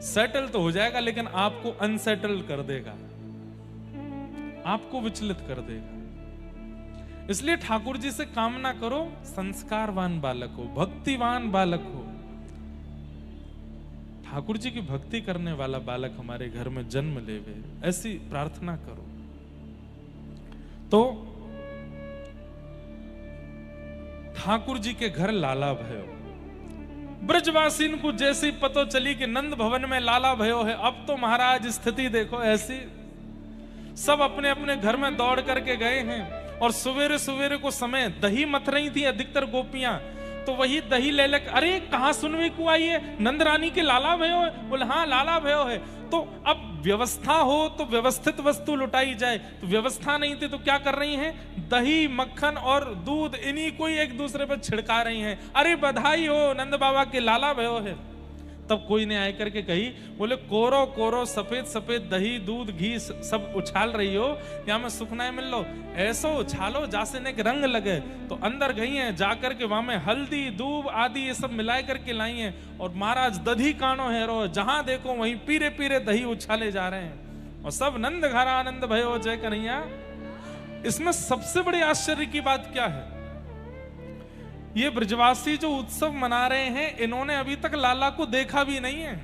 सेटल तो हो जाएगा लेकिन आपको अनसेटल कर देगा, आपको विचलित कर देगा। इसलिए ठाकुर जी से कामना करो संस्कारवान बालक हो, भक्तिवान बालक हो, ठाकुर जी की भक्ति करने वाला बालक हमारे घर में जन्म लेवे, ऐसी प्रार्थना करो। तो ठाकुर जी के घर लाला भयो, ब्रजवासीन को जैसी पतो चली कि नंद भवन में लाला भयो है, अब तो महाराज स्थिति देखो ऐसी, सब अपने अपने घर में दौड़ करके गए हैं। और सवेरे सवेरे को समय दही मथ रही थी अधिकतर गोपियां, तो वही दही ले लेकर, अरे कहां सुनवे को आई है, नंद रानी के लाला भयो है, बोले हाँ लाला भयो है। तो अब व्यवस्था हो तो व्यवस्थित वस्तु लुटाई जाए, तो व्यवस्था नहीं थी तो क्या कर रही हैं, दही मक्खन और दूध इन्हीं को ही एक दूसरे पर छिड़का रही हैं, अरे बधाई हो नंद बाबा के लाला भयो है। तब कोई ने आकर के कही, बोले कोरो कोरो सफेद सफेद दही दूध घी सब उछाल रही हो, या में सुखनाए मिल लो, ऐसो उछालो जासे ने रंग लगे। तो अंदर गई हैं, जाकर के वहां में हल्दी दूब आदि ये सब मिलाए करके लाई हैं, और महाराज दधी कानो है रो, जहां देखो वहीं पीरे पीरे दही उछाले जा रहे हैं, और सब नंद घर आनंद भयो जय कन्हैया। इसमें सबसे बड़ी आश्चर्य की बात क्या है, ये ब्रजवासी जो उत्सव मना रहे हैं, इन्होंने अभी तक लाला को देखा भी नहीं है,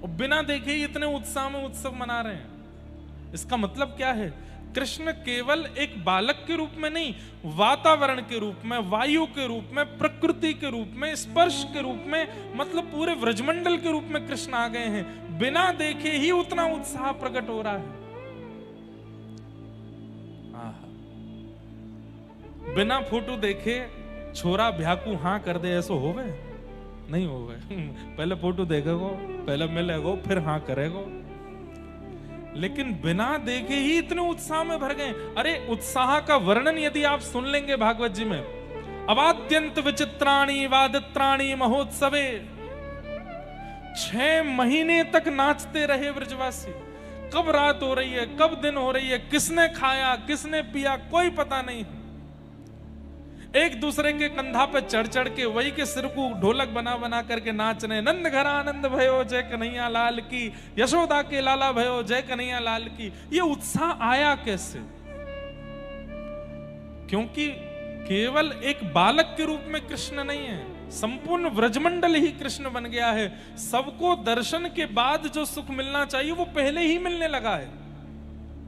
और बिना देखे ही इतने उत्साह में उत्सव मना रहे हैं। इसका मतलब क्या है, कृष्ण केवल एक बालक के रूप में नहीं, वातावरण के रूप में, वायु के रूप में, प्रकृति के रूप में, स्पर्श के रूप में, मतलब पूरे व्रजमंडल के रूप में कृष्ण आ गए हैं। बिना देखे ही उतना उत्साह प्रकट हो रहा है। बिना फोटो देखे छोरा भ्याकू हाँ कर दे, ऐसो होवे नहीं होवे। पहले फोटो देखेगो, पहले मिलेगो, फिर हाँ करेगो। लेकिन बिना देखे ही इतने उत्साह में भर गए। अरे उत्साह का वर्णन यदि आप सुन लेंगे भागवत जी में, अवाद्यंत विचित्राणी वादित्राणी महोत्सवे, 6 महीने तक नाचते रहे ब्रजवासी। कब रात हो रही है, कब दिन हो रही है, किसने खाया किसने पिया कोई पता नहीं। एक दूसरे के कंधा पे चढ़ चढ़ के वही के सिर को ढोलक बना बना करके नाच रहे। नंद घर आनंद भयो जय कन्हैया लाल की, यशोदा के लाला भयो जय कन्हैया लाल की। ये उत्साह आया कैसे? क्योंकि केवल एक बालक के रूप में कृष्ण नहीं है, संपूर्ण व्रजमंडल ही कृष्ण बन गया है। सबको दर्शन के बाद जो सुख मिलना चाहिए वो पहले ही मिलने लगा है।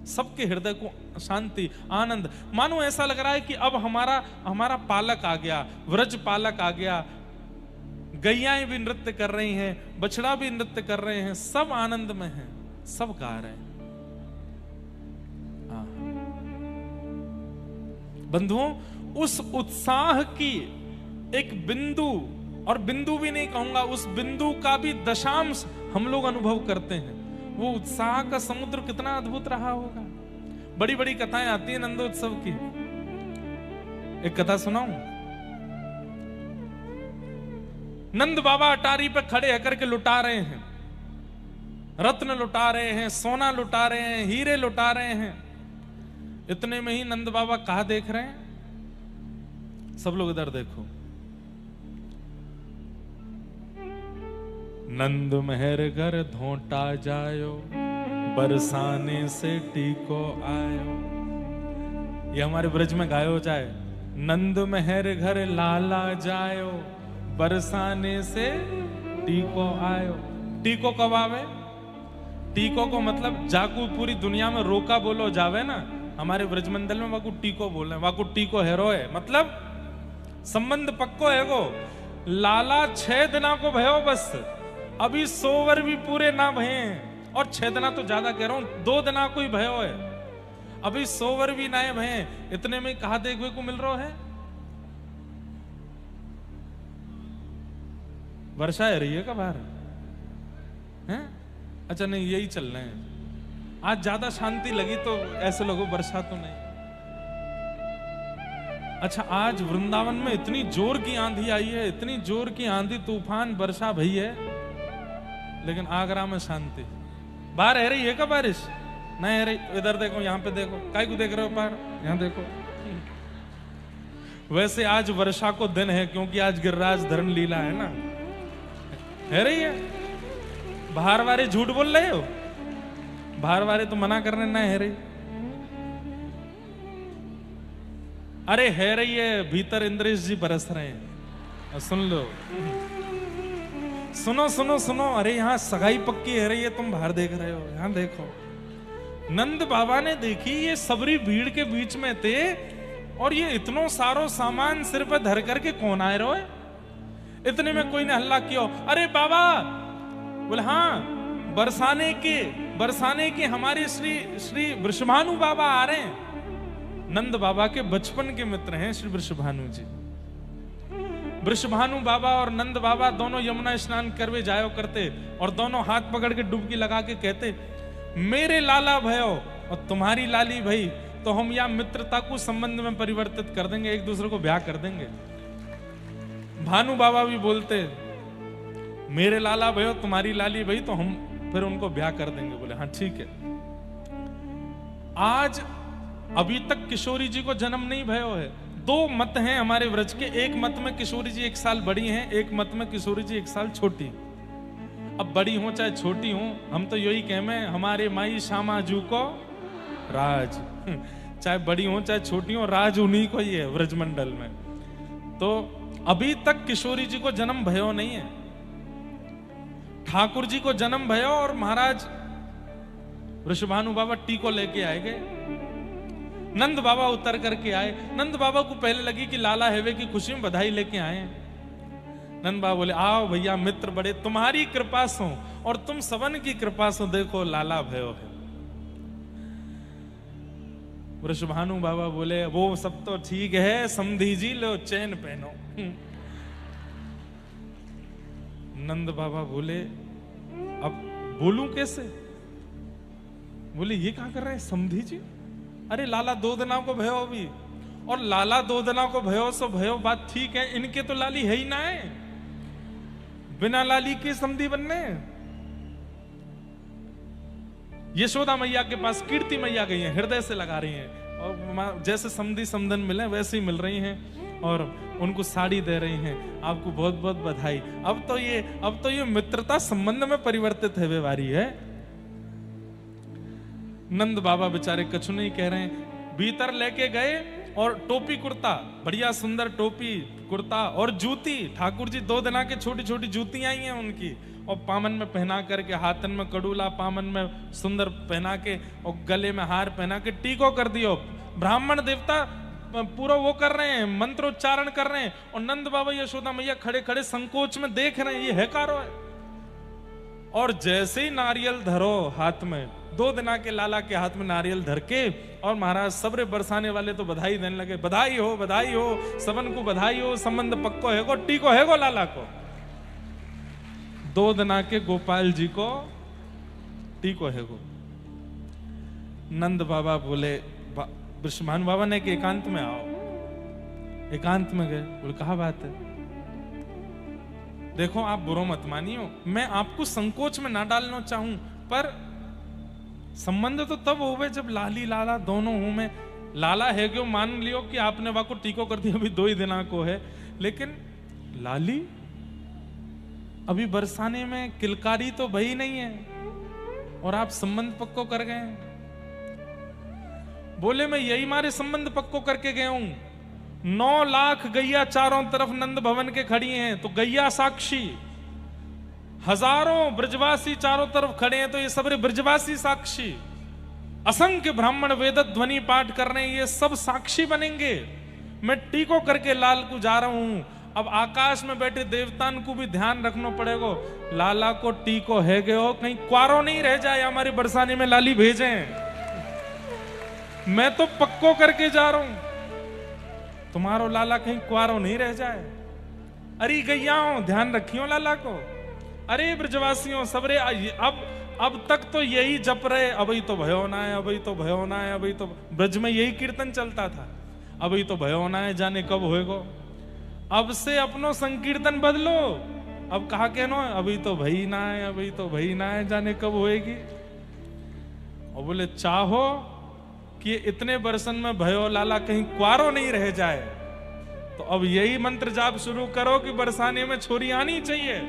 सबके हृदय को शांति आनंद, मानो ऐसा लग रहा है कि अब हमारा पालक आ गया, व्रज पालक आ गया। गैयाएं भी नृत्य कर रही हैं, बछड़ा भी नृत्य कर रहे हैं, सब आनंद में हैं, सब गा रहे हैं। बंधुओं, उस उत्साह की एक बिंदु, और बिंदु भी नहीं कहूंगा, उस बिंदु का भी दशांश हम लोग अनुभव करते हैं। वो उत्साह का समुद्र कितना अद्भुत रहा होगा। बड़ी बड़ी कथाएं आती हैं नंदोत्सव की। एक कथा सुनाऊं? नंद बाबा अटारी पे खड़े होकर के लुटा रहे हैं, रत्न लुटा रहे हैं, सोना लुटा रहे हैं, हीरे लुटा रहे हैं। इतने में ही नंद बाबा कहां देख रहे हैं? सब लोग इधर देखो। नंद महर घर धोटा जायो, बरसाने से टीको आयो। ये हमारे ब्रज में गायो जाए, नंद महर घर लाला जायो, बरसाने से टीको आयो। टीको कब आवे? टीको को मतलब जाकू पूरी दुनिया में रोका बोलो जावे ना, हमारे ब्रजमंडल में वाकू टीको बोले, वाकू टीको हेरो है, मतलब संबंध पक्को है गो। लाला 6 दिना को भयो, बस अभी 100 वर भी पूरे ना भये, और 6 दिना तो ज्यादा कह रहा हूं, 2 दिना को ही भयो है, अभी 100 वर भी ना भये। इतने में कहा देखने को मिल रहा है? वर्षा है रही है का बाहर हैं? अच्छा नहीं, यही चल रहे हैं। आज ज्यादा शांति लगी तो ऐसे लोगों वर्षा तो नहीं। अच्छा, आज वृंदावन में इतनी जोर की आंधी आई है, इतनी जोर की आंधी तूफान वर्षा भई है, लेकिन आगरा में शांति। बाहर है रही है क्या बारिश? नहीं है रही। इधर देखो, यहाँ पे देखो, काय को देख रहे हो बाहर? यहाँ देखो। वैसे आज वर्षा को दिन है, क्योंकि आज गिरिराज धरण लीला है ना, है रही है। बाहर वाले झूठ बोल रहे हो, बाहर वाले तो मना करने ना है रही। अरे है रही है, भीतर इंद्रेश जी बरस रहे हैं। सुन लो, सुनो सुनो सुनो। अरे यहाँ सगाई पक्की है रही है, तुम बाहर देख रहे हो, यहाँ देखो। नंद बाबा ने देखी, ये सबरी भीड़ के बीच में थे, और ये इतनो सारो सामान सिर पर धर करके कौन आए रहो है? इतने में कोई ने हल्ला किया, अरे बाबा। बोले हाँ, बरसाने के हमारे श्री वृषभानु बाबा आ रहे हैं। नंद बाबा के बचपन के मित्र हैं श्री वृषभानु जी। वृषभानु बाबा और नंद बाबा दोनों यमुना स्नान करवे जायो करते, और दोनों हाथ पकड़ के डुबकी लगा के कहते, मेरे लाला भयो और तुम्हारी लाली भई, तो हम या मित्रता को संबंध में परिवर्तित कर देंगे, एक दूसरे को ब्याह कर देंगे। भानु बाबा भी बोलते, मेरे लाला भयो तुम्हारी लाली भई, तो हम फिर उनको ब्याह कर देंगे। बोले हाँ ठीक है। आज अभी तक किशोरी जी को जन्म नहीं भयो है। 2 मत हैं हमारे व्रज के, एक मत में किशोरी जी 1 साल बड़ी हैं, एक मत में किशोरी जी 1 साल छोटी। अब बड़ी हो चाहे छोटी हो, हम तो यही कहमे, हमारे माई श्यामा जू को राज। चाहे बड़ी हो चाहे छोटी हो, राज उन्हीं को ही है व्रजमंडल में। तो अभी तक किशोरी जी को जन्म भयो नहीं है। ठाकुर जी को जन्म भयो, और महाराज वृषभानु बाबा टीको लेके आए गए। नंद बाबा उतर करके आए। नंद बाबा को पहले लगी कि लाला हेवे की खुशी में बधाई लेके आए। नंद बाबा बोले, आओ भैया, मित्र बड़े, तुम्हारी कृपा सो और तुम सबन की कृपा सो देखो लाला भयो है। वृषभानु बाबा बोले, वो सब तो ठीक है, समधी जी लो चैन पहनो। नंद बाबा बोले, अब बोलूं कैसे? बोले, ये क्या कर रहे हैं समधी जी? अरे लाला 2 दिना को भयो अभी, और लाला 2 दिना को भयो सो भयो, बात ठीक है, इनके तो लाली है ही ना है, बिना लाली के समधी बनने। यशोदा मैया के पास कीर्ति मैया गई हैं, हृदय से लगा रही हैं, और जैसे समधी समधन मिले वैसे ही मिल रही हैं, और उनको साड़ी दे रही हैं। आपको बहुत बहुत बधाई। अब तो ये मित्रता संबंध में परिवर्तित है व्यवहारी है। नंद बाबा बेचारे कछु नहीं कह रहे हैं। भीतर लेके गए, और टोपी कुर्ता, बढ़िया सुंदर टोपी कुर्ता, और जूती। ठाकुर जी 2 दिना के छोटी छोटी जूतियां आई हैं उनकी, और पामन में पहना करके, हाथन में कड़ूला, पामन में सुंदर पहना के, और गले में हार पहना के टीको कर दियो। ब्राह्मण देवता पूरा वो कर रहे हैं, मंत्रोच्चारण कर रहे हैं, और नंद बाबा यशोदा मैया खड़े खड़े संकोच में देख रहे हैं, ये है कारो है। और जैसे ही नारियल धरो हाथ में, 2 दिना के लाला के हाथ में नारियल धर के, और महाराज सबरे बरसाने वाले तो बधाई देने लगे, बधाई हो, सबन को बधाई हो, संबंध पक्को है गो, टीको है गो लाला को। 2 दिना के गोपाल जी को टीको है गो। नंद बाबा बोले, वृषभानु बाबा ने कि एकांत में आओ। एकांत में गए। बोले, कहा बात है? देखो आप बुरो मत मानियो, मैं आपको संकोच में ना डालना चाहूं, पर संबंध तो तब होवे जब लाली लाला दोनों हूं मैं। लाला है क्यों मान लियो कि आपने वाको टीको कर दिया, अभी 2 ही दिना को है, लेकिन लाली अभी बरसाने में किलकारी तो भई नहीं है और आप संबंध पक्को कर गए। बोले मैं यही मारे संबंध पक्को करके गया हूं। 9 लाख गैया चारों तरफ नंद भवन के खड़ी हैं, तो गैया साक्षी, हजारों ब्रजवासी चारों तरफ खड़े हैं, तो ये सब ब्रजवासी साक्षी, असंख्य ब्राह्मण वेद ध्वनि पाठ कर रहे हैं, ये सब साक्षी बनेंगे। मैं टीको करके लाल को जा रहा हूं। अब आकाश में बैठे देवतान को भी ध्यान रखना पड़ेगा, लाला को टीको है गयो, कहीं क्वारो नहीं रह जाए, हमारी बरसाने में लाली भेजे। मैं तो पक्को करके जा रहा हूं, तुम्हारो लाला कहीं क्वारो नहीं रह जाए। अरे गैयाओं ध्यान रखियो लाला को। अरे ब्रजवासियों सबरे अब तक तो यही जप रहे, अभी तो भयो ना है, अभी तो भयो ना है, अभी तो ब्रज में यही कीर्तन चलता था, अभी तो भयो ना है, जाने कब होएगो। अब से अपनो संकीर्तन बदलो, अब कहा कहनो अभी तो भई ना है, अभी तो भई ना है, जाने कब होएगी। और बोले चाहो कि इतने बरसन में भयो लाला कहीं क्वारो नहीं रह जाए, तो अब यही मंत्र जाप शुरू करो कि बरसाने में छोरी आनी चाहिए।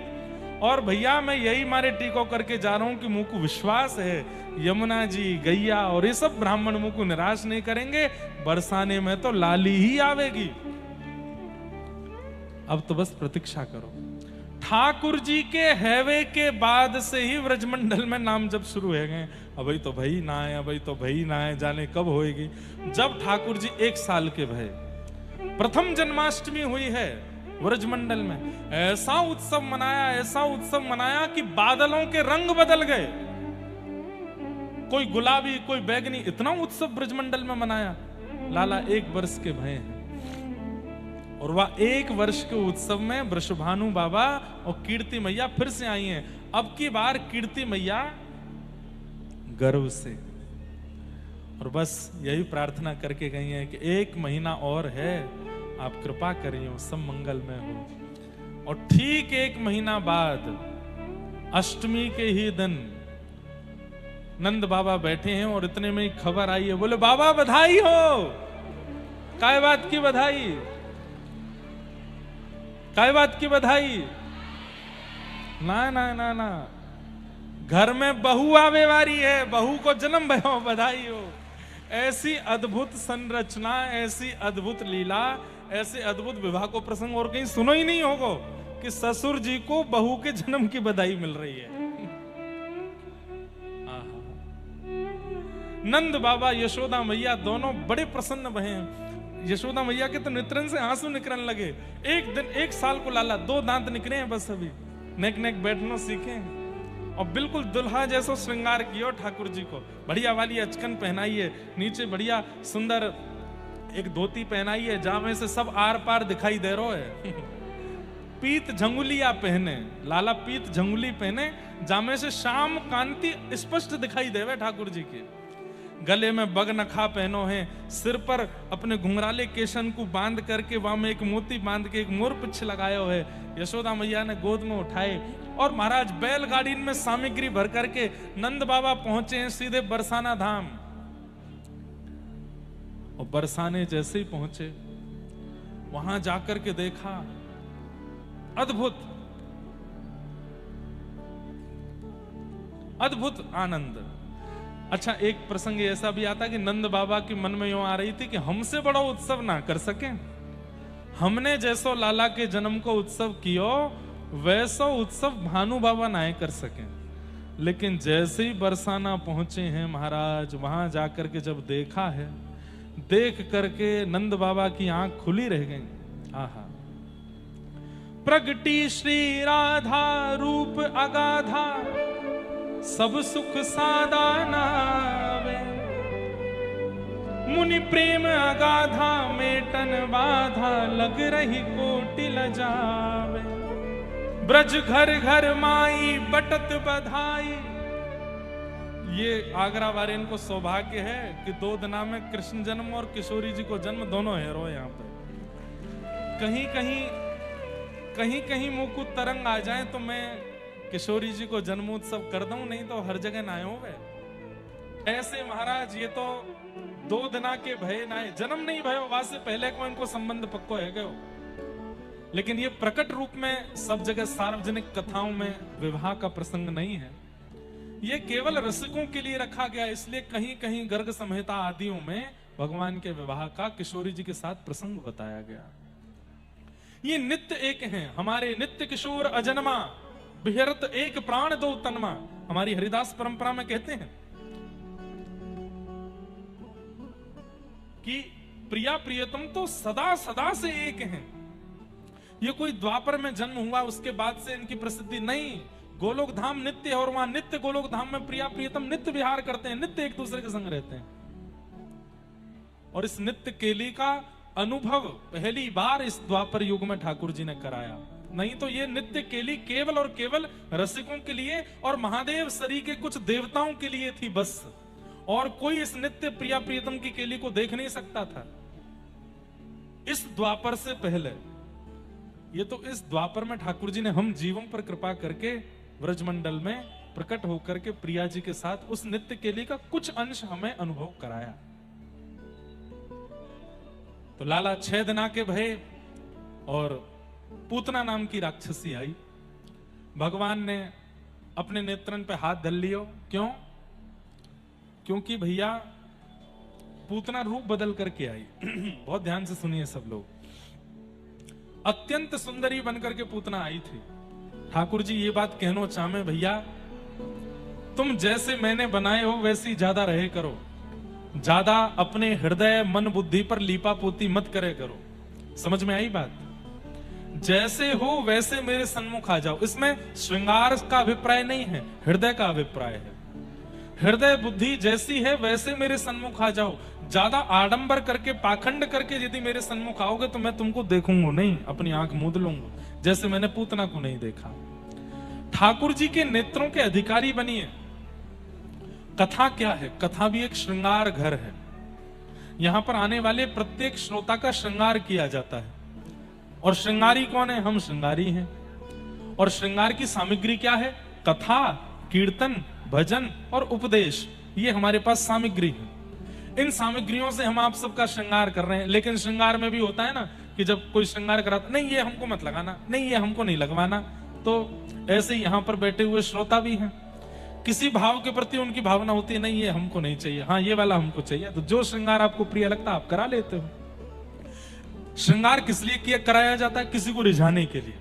और भैया मैं यही मारे टीको करके जा रहा हूं कि मुझको विश्वास है यमुना जी, गैया और ये सब ब्राह्मण मुझको निराश नहीं करेंगे, बरसाने में तो लाली ही आवेगी। अब तो बस प्रतीक्षा करो। ठाकुर जी के हैवे के बाद से ही व्रजमंडल में नाम जब शुरू हो गए, अभी तो भई ना है, अभी तो भई ना है, जाने कब होएगी। जब ठाकुर जी 1 साल के भय, प्रथम जन्माष्टमी हुई है व्रजमंडल में, ऐसा उत्सव मनाया कि बादलों के रंग बदल गए, कोई गुलाबी कोई बैगनी, इतना उत्सव ब्रजमंडल में मनाया। लाला 1 वर्ष के भय हैं, और वह 1 वर्ष के उत्सव में वृषभानु बाबा और कीर्ति मैया फिर से आई हैं। अब की बार कीर्ति मैया गर्व से, और बस यही प्रार्थना करके गई हैं कि 1 महीना और है, आप कृपा करिए सब मंगलमय हो। और ठीक 1 महीना बाद अष्टमी के ही दिन नंद बाबा बैठे हैं, और इतने में ही खबर आई है, बोले बाबा बधाई हो। काय बात की बधाई? काय बात की बधाई? ना ना ना ना, घर में बहू आवे वारी है, बहू को जन्म भयो, बधाई हो। ऐसी अद्भुत संरचना, ऐसी अद्भुत लीला, ऐसे अद्भुत विवाह को प्रसंग और कहीं सुनो ही नहीं होगा कि ससुर जी को बहू के जन्म की बधाई मिल रही है। नंद बाबा यशोदा मैया दोनों बड़े प्रसन्न भये। यशोदा मैया के तो नेत्रन से आंसू निकलने लगे। एक दिन 1 साल को लाला 2 दांत निकले हैं बस, अभी नेक नेक बैठना सीखे, और बिल्कुल दुल्हा जैसा श्रृंगार किया ठाकुर जी को। बढ़िया वाली अचकन पहनाई है, नीचे बढ़िया सुंदर एक धोती पहनाई है, जहां में से सब आर पार दिखाई दे रहा है। पीत झंगुलिया पहने, लाला पीत झंगुली पहने, जहां में से शाम कांति स्पष्ट दिखाई देवे ठाकुर जी के। गले में बगनखा पहनो है, सिर पर अपने घुंघराले केशन को बांध करके वहां में एक मोती बांध के एक मोर पिछ लगाया है। यशोदा मैया ने गोद में उठाए, और महाराज बैलगाड़ी में सामग्री भर करके नंद बाबा पहुंचे हैं सीधे बरसाना धाम। और बरसाने जैसे ही पहुंचे, वहां जाकर के देखा अद्भुत अद्भुत आनंद। अच्छा, एक प्रसंग ऐसा भी आता कि नंद बाबा के मन में यूं आ रही थी कि हमसे बड़ा उत्सव ना कर सके, हमने जैसो लाला के जन्म को उत्सव कियो वैसो उत्सव भानु बाबा ना कर सके। लेकिन जैसे ही बरसाना पहुंचे हैं महाराज, वहां जाकर के जब देखा है, देख करके नंद बाबा की आंख खुली रह गई। आहा, प्रगटी श्री राधा रूप अगाधा, सब सुख सादा नावे, मुनि प्रेम अगाधा मेटन बाधा, लग रही कोटि लजावे, ब्रज घर घर माई बटत बधाई। ये आगरा वाले इनको सौभाग्य है कि 2 दिना में कृष्ण जन्म और किशोरी जी को जन्म दोनों है रो। यहाँ पर कहीं कहीं कहीं कहीं मुकुट तरंग आ जाए तो मैं किशोरी जी को जन्मोत्सव कर दूं, नहीं तो हर जगह ना हो वे ऐसे महाराज। ये तो 2 दिना के भय ना जन्म नहीं भयो वहां से पहले को इनको संबंध पक्को है गयो। लेकिन ये प्रकट रूप में सब जगह सार्वजनिक कथाओं में विवाह का प्रसंग नहीं है, ये केवल रसिकों के लिए रखा गया। इसलिए कहीं कहीं गर्ग संहिता आदियों में भगवान के विवाह का किशोरी जी के साथ प्रसंग बताया गया। ये नित्य एक हैं, हमारे नित्य किशोर अजन्मा, बिहरत एक प्राण दो तन्मा। हमारी हरिदास परंपरा में कहते हैं कि प्रिया प्रियतम तो सदा सदा से एक हैं। ये कोई द्वापर में जन्म हुआ उसके बाद से इनकी प्रसिद्धि नहीं। गोलोक धाम नित्य है और वहां नित्य गोलोक धाम में प्रिया प्रियतम नित्य विहार करते हैं, नित्य एक दूसरे के संग रहते हैं। और इस नित्य केली का अनुभव पहली बार इस द्वापर युग में ठाकुर जी ने कराया। नहीं तो ये नित्य केली केवल और केवल रसिकों के लिए और महादेव सरी के कुछ देवताओं के लिए थी बस। और कोई इस नित्य प्रिया प्रियतम की केली को देख नहीं सकता था इस द्वापर से पहले। ये तो इस द्वापर में ठाकुर जी ने हम जीवों पर कृपा करके व्रजमंडल में प्रकट होकर के प्रिया जी के साथ उस नित्य केली का कुछ अंश हमें अनुभव कराया। तो लाला 6 दिना के भय और पूतना नाम की राक्षसी आई। भगवान ने अपने नेत्रन पे हाथ धर लियो। क्यों? क्योंकि भैया पूतना रूप बदल करके आई। बहुत ध्यान से सुनिए सब लोग। अत्यंत सुंदरी बनकर के पूतना आई थी। ठाकुर जी ये बात कहना चाहे भैया तुम जैसे मैंने बनाए हो वैसी ज्यादा रहे करो, ज्यादा अपने हृदय मन बुद्धि पर लीपा पोती मत करे करो। समझ में आई बात? जैसे हो वैसे मेरे सन्मुख आ जाओ। इसमें श्रृंगार का अभिप्राय नहीं है, हृदय का अभिप्राय है। हृदय बुद्धि जैसी है वैसे मेरे सन्मुख आ जाओ। ज्यादा आडंबर करके पाखंड करके यदि मेरे सन्मुख आओगे तो मैं तुमको देखूंगा नहीं, अपनी आंख मूंद लूंगा, जैसे मैंने पूतना को नहीं देखा। ठाकुर जी के नेत्रों के अधिकारी बनिए। कथा क्या है? कथा भी एक श्रृंगार घर है। यहां पर आने वाले प्रत्येक श्रोता का श्रृंगार किया जाता है। और श्रृंगारी कौन है? हम श्रृंगारी हैं। और श्रृंगार की सामग्री क्या है? कथा, कीर्तन, भजन और उपदेश। ये हमारे पास सामग्री है। इन सामग्रियों से हम आप सबका श्रृंगार कर रहे हैं। लेकिन श्रृंगार में भी होता है ना कि जब कोई श्रृंगार कराता, नहीं ये हमको मत लगाना, नहीं ये हमको नहीं लगवाना। तो ऐसे ही यहां पर बैठे हुए श्रोता भी हैं, किसी भाव के प्रति उनकी भावना होती है, नहीं ये हमको नहीं चाहिए, हाँ ये वाला हमको चाहिए। तो जो श्रृंगार आपको प्रिय लगता है आप करा लेते हो। श्रृंगार किस लिए किया कराया जाता है? किसी को रिझाने के लिए।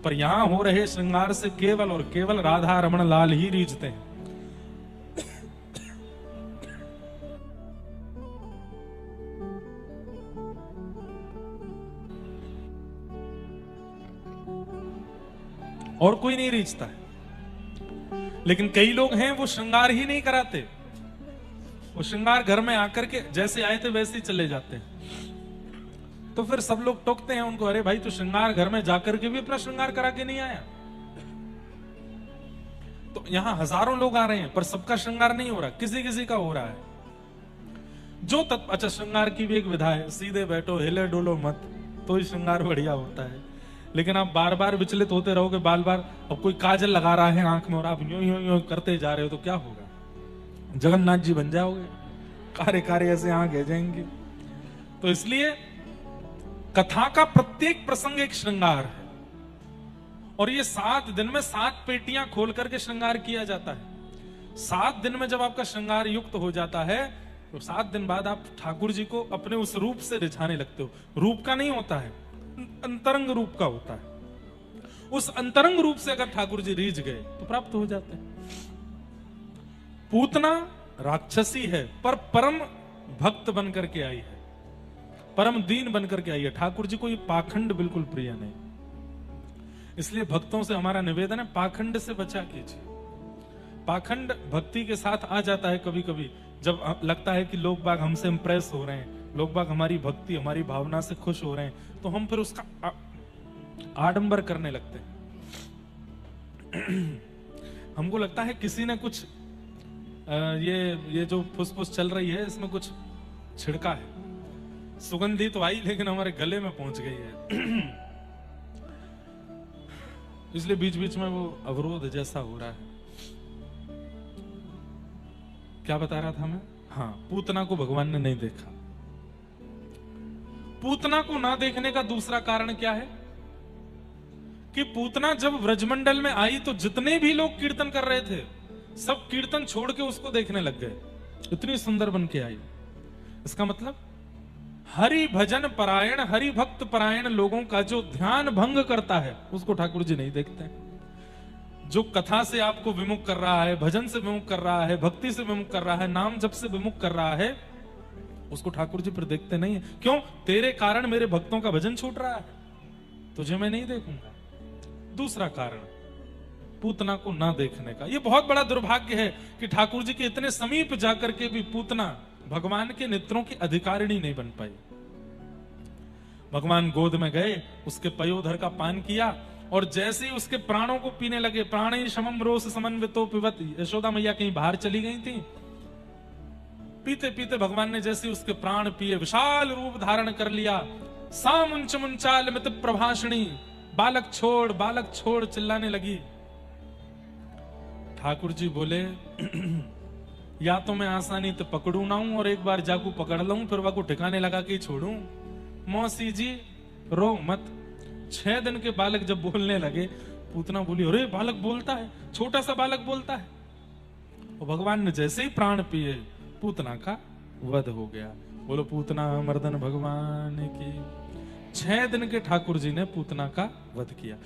पर यहां हो रहे श्रृंगार से केवल और केवल राधा रमण लाल ही रीझते हैं। और कोई नहीं रीझता है। लेकिन कई लोग हैं वो श्रृंगार ही नहीं कराते। वो श्रृंगार घर में आकर के जैसे आए थे वैसे ही चले जाते हैं। तो फिर सब लोग टोकते हैं उनको, अरे भाई तू श्रृंगार घर में जाकर के भी अपना श्रृंगार करा के नहीं आया। तो यहां हजारों लोग आ रहे हैं पर सबका श्रृंगार नहीं हो रहा, किसी किसी का हो रहा है। जो तत्व, अच्छा श्रृंगार की भी एक विधा है, सीधे बैठो हिले डोलो मत, तो ही श्रृंगार बढ़िया होता है। लेकिन आप बार बार विचलित होते रहोगे, बार बार अब कोई काजल लगा रहा है आंख में और आप यूं यूं यूं करते जा रहे हो तो क्या होगा? जगन्नाथ जी बन जाओगे, कारे कारे ऐसे आंख है जाएंगे। तो इसलिए कथा का प्रत्येक प्रसंग एक श्रृंगार है। और ये 7 दिन में 7 पेटियां खोल करके श्रृंगार किया जाता है। 7 दिन में जब आपका श्रृंगार युक्त हो जाता है तो 7 दिन बाद आप ठाकुर जी को अपने उस रूप से रिझाने लगते हो। रूप का नहीं होता है, अंतरंग रूप का होता है। उस अंतरंग रूप से अगर ठाकुर जी रीझ गए तो प्राप्त हो जाते हैं। पूतना राक्षसी है पर परम भक्त बनकर के आई है, परम दीन बनकर के आई है। ठाकुर जी को ये पाखंड बिल्कुल प्रिय नहीं। इसलिए भक्तों से हमारा निवेदन है, पाखंड से बचा कीजिए। पाखंड भक्ति के साथ आ जाता है कभी कभी, जब लगता है कि लोग बाग हमसे इंप्रेस हो रहे हैं, लोग बाग हमारी भक्ति हमारी भावना से खुश हो रहे हैं, तो हम फिर उसका आडंबर करने लगते हैं। हमको लगता है किसी ने कुछ ये जो फुसफुस चल रही है इसमें कुछ छिड़का है, सुगंधी तो आई लेकिन हमारे गले में पहुंच गई है। इसलिए बीच बीच में वो अवरोध जैसा हो रहा है। क्या बता रहा था मैं? हाँ, पूतना को भगवान ने नहीं देखा। पूतना को ना देखने का दूसरा कारण क्या है कि पूतना जब व्रजमंडल में आई तो जितने भी लोग कीर्तन कर रहे थे सब कीर्तन छोड़ के उसको देखने लग गए। इतनी सुंदर बन के आई। इसका मतलब हरि भजन परायण, हरि भक्त परायण लोगों का जो ध्यान भंग करता है उसको ठाकुर जी नहीं देखते हैं। जो कथा से आपको विमुख कर रहा है, भजन से विमुख कर रहा है, भक्ति से विमुख कर रहा है, नाम जप से विमुख कर रहा है, उसको ठाकुर जी फिर देखते नहीं है। क्यों? तेरे कारण मेरे भक्तों का भजन छूट रहा है, तुझे मैं नहीं देखूंगा। दूसरा कारण पूतना को ना देखने का। यह बहुत बड़ा दुर्भाग्य है कि ठाकुर जी के इतने समीप जाकर के भी पूतना भगवान के नेत्रों की अधिकारिणी नहीं बन पाई। भगवान गोद में गए, उसके पयोधर का पान किया और जैसे ही उसके प्राणों को पीने लगे, प्राणे समम रोष समन्वितो पिबत, यशोदा मैया कहीं बाहर चली गई थी। पीते पीते भगवान ने जैसे उसके प्राण पिए, विशाल रूप धारण कर लिया। सामुंच मुंचाल मित प्रभाषणी, बालक छोड़ चिल्लाने लगी। ठाकुर जी बोले या तो मैं आसानी तो पकड़ू ना हूं और एक बार जाकू पकड़ लूं फिर वाकू ठिकाने लगा के छोड़ू। मौसी जी रो मत। 6 दिन के बालक जब बोलने लगे, पूतना बोली अरे बालक बोलता है, छोटा सा बालक बोलता है। और भगवान ने जैसे ही प्राण पिए पूतना का वध हो गया। बोलो पूतना मर्दन भगवान की। 6 दिन के ठाकुर जी ने पूतना का वध किया।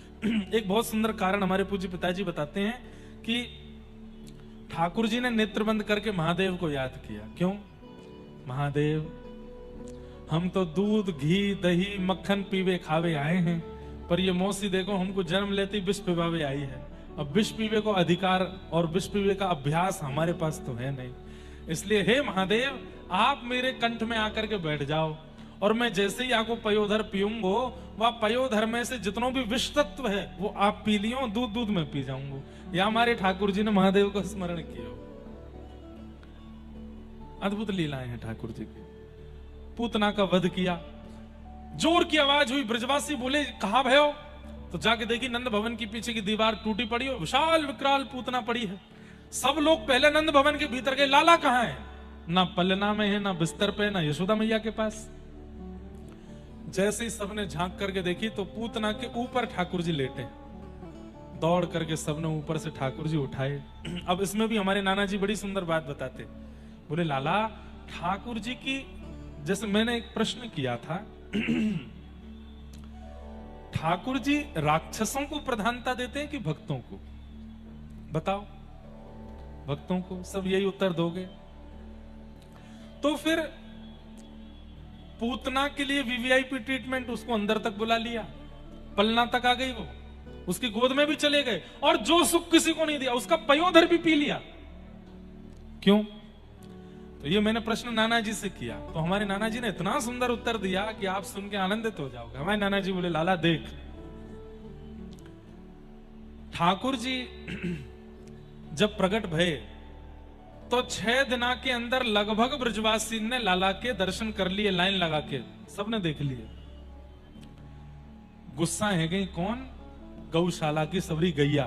एक बहुत सुंदर कारण हमारे पूज्य पिताजी बताते हैं कि ठाकुर जी ने नेत्र बंद करके महादेव को याद किया। क्यों? महादेव, हम तो दूध घी दही मक्खन पीवे खावे आए हैं, पर ये मौसी देखो हमको जन्म लेती विष पिवावे आई है। अब विष पीवे को अधिकार और विष पीवे का अभ्यास हमारे पास तो है नहीं। इसलिए हे महादेव, आप मेरे कंठ में आकर के बैठ जाओ और मैं जैसे ही आपको पयोधर पीऊंगो, वह पयोधर में से जितनों भी विष तत्व है वो आप पी लियो, दूध में पी जाऊंगो। या हमारे ठाकुर जी ने महादेव को स्मरण किया। अद्भुत लीलाएं हैं ठाकुर जी की। पूतना का वध किया, जोर की आवाज हुई, ब्रजवासी बोले कहां भयो? तो जाके देखी नंद भवन की पीछे की दीवार टूटी पड़ी और विशाल विकराल पूतना पड़ी है। सब लोग पहले नंद भवन के भीतर गए, लाला कहां है? ना पलना में है, ना बिस्तर पे, ना यशोदा मैया के पास। जैसे ही सबने झांक करके देखी तो पूतना के ऊपर ठाकुर जी लेटे। दौड़ करके सबने ऊपर से ठाकुर जी उठाए। अब इसमें भी हमारे नाना जी बड़ी सुंदर बात बताते। बोले लाला, ठाकुर जी की, जैसे मैंने एक प्रश्न किया था, ठाकुर जी राक्षसों को प्रधानता देते हैं कि भक्तों को? बताओ। भक्तों को। सब यही उत्तर दोगे। तो फिर पूतना के लिए वीवीआईपी ट्रीटमेंट, उसको अंदर तक बुला लिया, पलना तक आ गई, वो उसकी गोद में भी चले गए और जो सुख किसी को नहीं दिया उसका पयोधर भी पी लिया। क्यों? तो ये मैंने प्रश्न नाना जी से किया तो हमारे नाना जी ने इतना सुंदर उत्तर दिया कि आप सुन के आनंदित हो जाओगे। हमारे नाना जी बोले लाला देख, ठाकुर जी जब प्रकट भये तो 6 दिना के अंदर लगभग ब्रजवासी ने लाला के दर्शन कर लिए, लाइन लगा के सबने देख लिए। गुस्सा है गई कौन? गौशाला की सबरी गैया।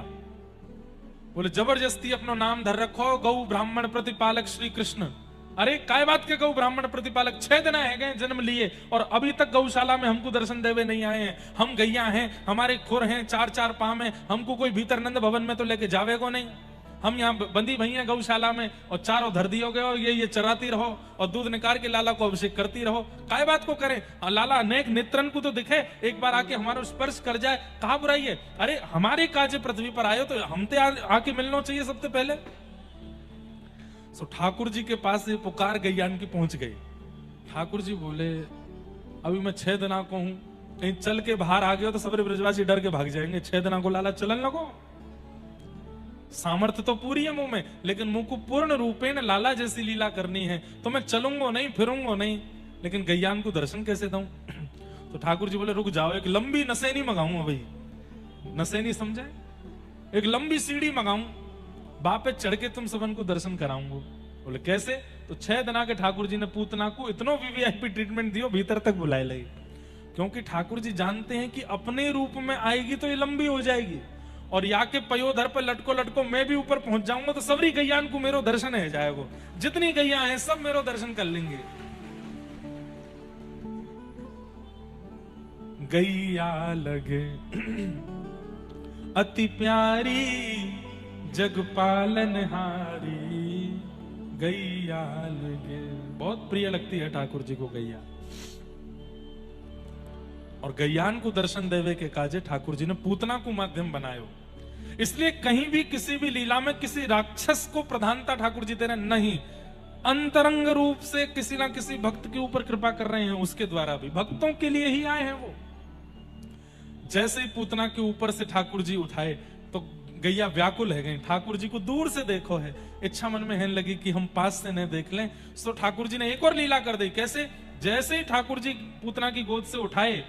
बोले जबरदस्ती अपना नाम धर रखो, गौ ब्राह्मण प्रतिपालक श्री कृष्ण। अरे काय बात के गौ ब्राह्मण प्रतिपालक? 6 दिन है गए जन्म लिए और अभी तक गौशाला में हमको दर्शन देवे नहीं आए हैं। हम गैया हैं, हमारे खुर हैं, 4 पांव में, हमको कोई भीतर नंद भवन में तो लेके जावे को नहीं। हम यहाँ बंदी भई हैं गौशाला में और चारों धर दियो गए और ये चराती रहो और दूध निकाल के लाला को अभिषेक करती रहो। काय बात को करें? लाला अनेक नेत्रन को तो दिखे, एक बार आके हमारा स्पर्श कर जाए, कहा बुराई है? अरे हमारे काजे पृथ्वी पर आयो तो हमते आके मिलना चाहिए सबसे पहले। सो ठाकुर जी के पास ये पुकार गैयान की पहुंच गई। ठाकुर जी बोले अभी मैं 6 दिना को हूं, कहीं चल के बाहर आ गया तो सबरे ब्रजवासी डर के भाग जाएंगे। 6 दिना को लाला चलन लगो। सामर्थ्य तो पूरी है मुंह में, लेकिन मुंह को पूर्ण रूपेण लाला जैसी लीला करनी है तो मैं चलूंगा नहीं, फिरूंगा नहीं, लेकिन गैयान को दर्शन कैसे दूं? तो ठाकुर जी बोले रुक जाओ, एक लंबी नसैनी मंगाऊंगा। भाई नसैनी समझे? एक लंबी सीढ़ी मंगाऊं, बापे चढ़ के तुम सबन को दर्शन कराऊंगा। बोले कैसे? तो 6 दिना के ठाकुर जी ने पूतना को इतनो वीवीआईपी ट्रीटमेंट दियो, भीतर तक बुलाए लगे। क्योंकि ठाकुर जी जानते हैं कि अपने रूप में आएगी तो ये लंबी हो जाएगी और या के पयोधर पर लटको लटको मैं भी ऊपर पहुंच जाऊंगा तो सबरी गैयान को मेरो दर्शन है जाएगो। जितनी गैया हैं सब मेरो दर्शन कर लेंगे। गैया लगे अति प्यारी जग पालन हारी, गैया लगे। बहुत प्रिय लगती है ठाकुर जी को गैया। और गैयान को दर्शन देवे के काजे ठाकुर जी ने पूतना को माध्यम बनायो। इसलिए कहीं भी किसी भी लीला में किसी राक्षस को प्रधानता ठाकुर जी दे रहे नहीं, अंतरंग रूप से किसी ना किसी भक्त के ऊपर कृपा कर रहे हैं। उसके द्वारा भी भक्तों के लिए ही आए हैं वो। जैसे ही पूतना के ऊपर से ठाकुर जी उठाए तो गैया व्याकुल है गई। ठाकुर जी को दूर से देखो है, इच्छा मन में है लगी कि हम पास से न देख लें। सो ठाकुर जी ने एक और लीला कर दी। कैसे? जैसे ही ठाकुर जी पूतना की गोद से उठाए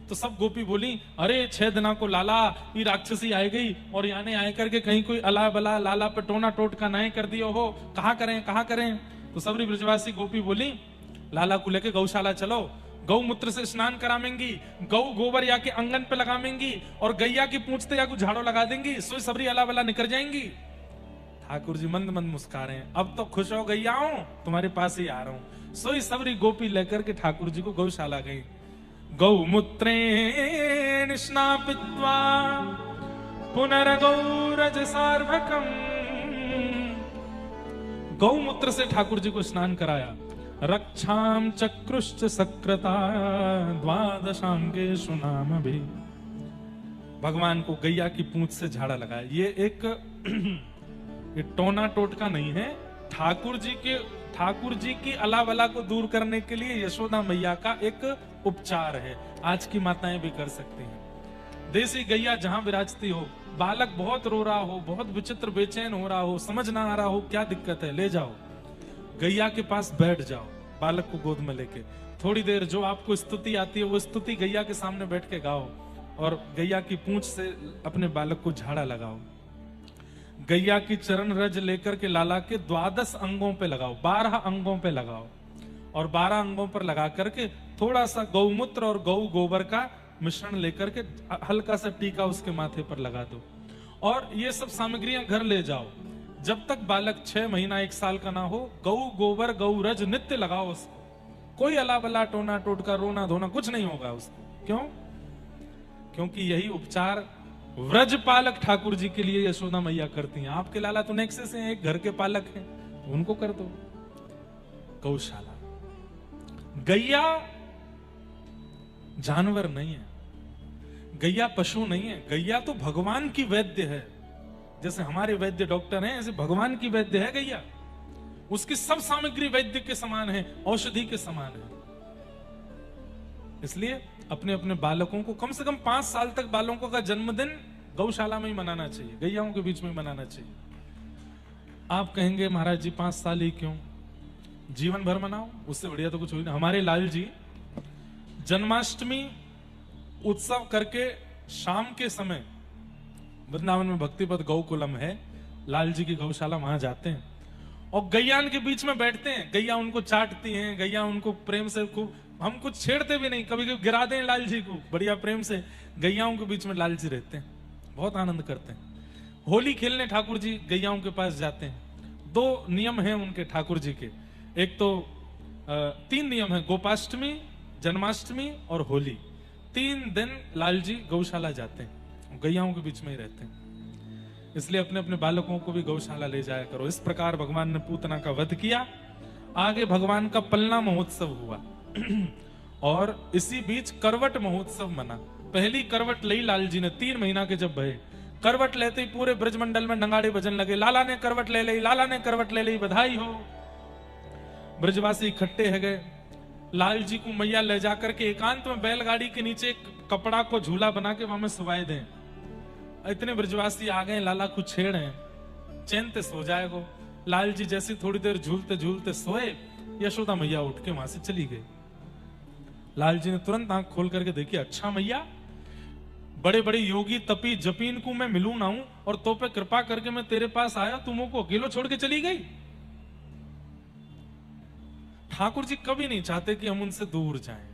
तो सब गोपी बोली, अरे 6 दिना को लाला ये राक्षसी आई गई और याने आए करके कहीं कोई अला बला लाला पे टोना टोट का नए कर दियो हो, कहां करें। तो सबरी ब्रजवासी गोपी बोली, लाला को लेके गौशाला चलो, गौमूत्र से स्नान करामेंगी, गौ गोबर या के अंगन पे लगामेंगी और गैया की पूंछते या को झाड़ो लगा देंगी, सोई सबरी अला बला निकल जाएंगी। ठाकुर जी मंद मंद मुस्कुरा रहे हैं, अब तो खुश हो गैया हूं, तुम्हारे पास ही आ रहा हूं। सोई सबरी गोपी लेकर के ठाकुर जी को गौशाला गई। गौमूत्रेण स्नापित्वा पुनर्गौरज सार्वकम। गौमूत्र से ठाकुर जी को स्नान कराया। रक्षाम चक्रुश्च सक्रता द्वादशांगे सुनाम भी। भगवान को गैया की पूंछ से झाड़ा लगाया। ये एक ये टोना टोटका नहीं है, ठाकुर जी की अलावला को दूर करने के लिए यशोदा मैया का एक उपचार है। आज की माताएं भी कर सकती हैं। देसी गैया जहां विराजती हो, बालक बहुत रो रहा हो, बहुत विचित्र बेचैन हो रहा हो, समझ ना आ रहा हो क्या दिक्कत है, ले जाओ गैया के पास, बैठ जाओ बालक को गोद में लेके। थोड़ी देर जो आपको स्तुति आती है वो स्तुति गैया के सामने बैठ के गाओ और गैया की पूंछ से अपने बालक को झाड़ा लगाओ। गैया की चरण रज लेकर के लाला के 12 अंगों पे लगाओ, 12 अंगों पे लगाओ और 12 अंगों पर लगा करके थोड़ा सा गौमूत्र और गौ गोबर का मिश्रण लेकर के हल्का सा टीका उसके माथे पर लगा दो और ये सब सामग्रियां घर ले जाओ। जब तक बालक 6 महीना 1 साल का ना हो, गौ गोबर गौ रज नित्य लगाओ उसको। कोई अला बला टोना टोटका रोना धोना कुछ नहीं होगा उसको। क्यों? क्योंकि यही उपचार व्रजपालक ठाकुर जी के लिए यशोदा मैया करती हैं। आपके लाला तो नेक्से से हैं, एक घर के पालक हैं, तो उनको कर दो। गौशाला। गैया जानवर नहीं है, गैया पशु नहीं है, गैया तो भगवान की वैद्य है। जैसे हमारे वैद्य डॉक्टर हैं, ऐसे भगवान की वैद्य है गैया। उसकी सब सामग्री वैद्य के समान है, औषधि के समान है। इसलिए अपने अपने बालकों को कम से कम 5 साल तक बालकों का जन्मदिन गौशाला में ही मनाना चाहिए, गैयाओं के बीच में ही मनाना चाहिए। आप कहेंगे महाराज जी 5 साल ही क्यों, जीवन भर मनाओ, उससे बढ़िया तो कुछ हो ही नहीं। हमारे लाल जी जन्माष्टमी उत्सव करके शाम के समय वृंदावन में भक्तिपद गौकुलम है, लाल जी की गौशाला, वहां जाते हैं और गैयान के बीच में बैठते हैं। गैया उनको चाटती हैं, गैया उनको प्रेम से, खूब हम कुछ छेड़ते भी नहीं, कभी कभी गिरा दें लाल जी को, बढ़िया प्रेम से गैयाओं के बीच में लाल जी रहते हैं, बहुत आनंद करते हैं। होली खेलने ठाकुर जी गैयाओं के पास जाते हैं। 2 नियम हैं उनके ठाकुर जी के, एक तो 3 नियम है, गोपाष्टमी, जन्माष्टमी और होली। 3 दिन लाल जी गौशाला जाते हैं, गैयाओं के बीच में ही रहते हैं। इसलिए अपने अपने बालकों को भी गौशाला ले जाया करो। इस प्रकार भगवान ने पूतना का वध किया। आगे भगवान का पलना महोत्सव हुआ और इसी बीच करवट महोत्सव मना। पहली करवट ली लाल जी ने 3 महीना के जब भये। करवट लेते ही पूरे ब्रजमंडल में नगाड़े बजन लगे, लाला ने करवट ले ली, लाला ने करवट ले ली, बधाई हो। ब्रजवासी इकट्ठे है गए। लाल जी को मैया ले जाकर के एकांत में बैलगाड़ी के नीचे कपड़ा को झूला बना के वहां में सुवाए दें। इतने ब्रजवासी आ गए, लाला को छेड़े, चैन ते सो जाएगो। लाल जी जैसे थोड़ी देर झूलते झूलते सोए, यशोदा मैया उठ के वहां से चली गई। लाल जी ने तुरंत आंख खोल करके देखी, अच्छा मैया, बड़े बड़े योगी तपी जपीन को मैं मिलू ना हूं और तो पे कृपा करके मैं तेरे पास आया, तुम को अकेलो छोड़ के चली गई। ठाकुर जी कभी नहीं चाहते कि हम उनसे दूर जाएं,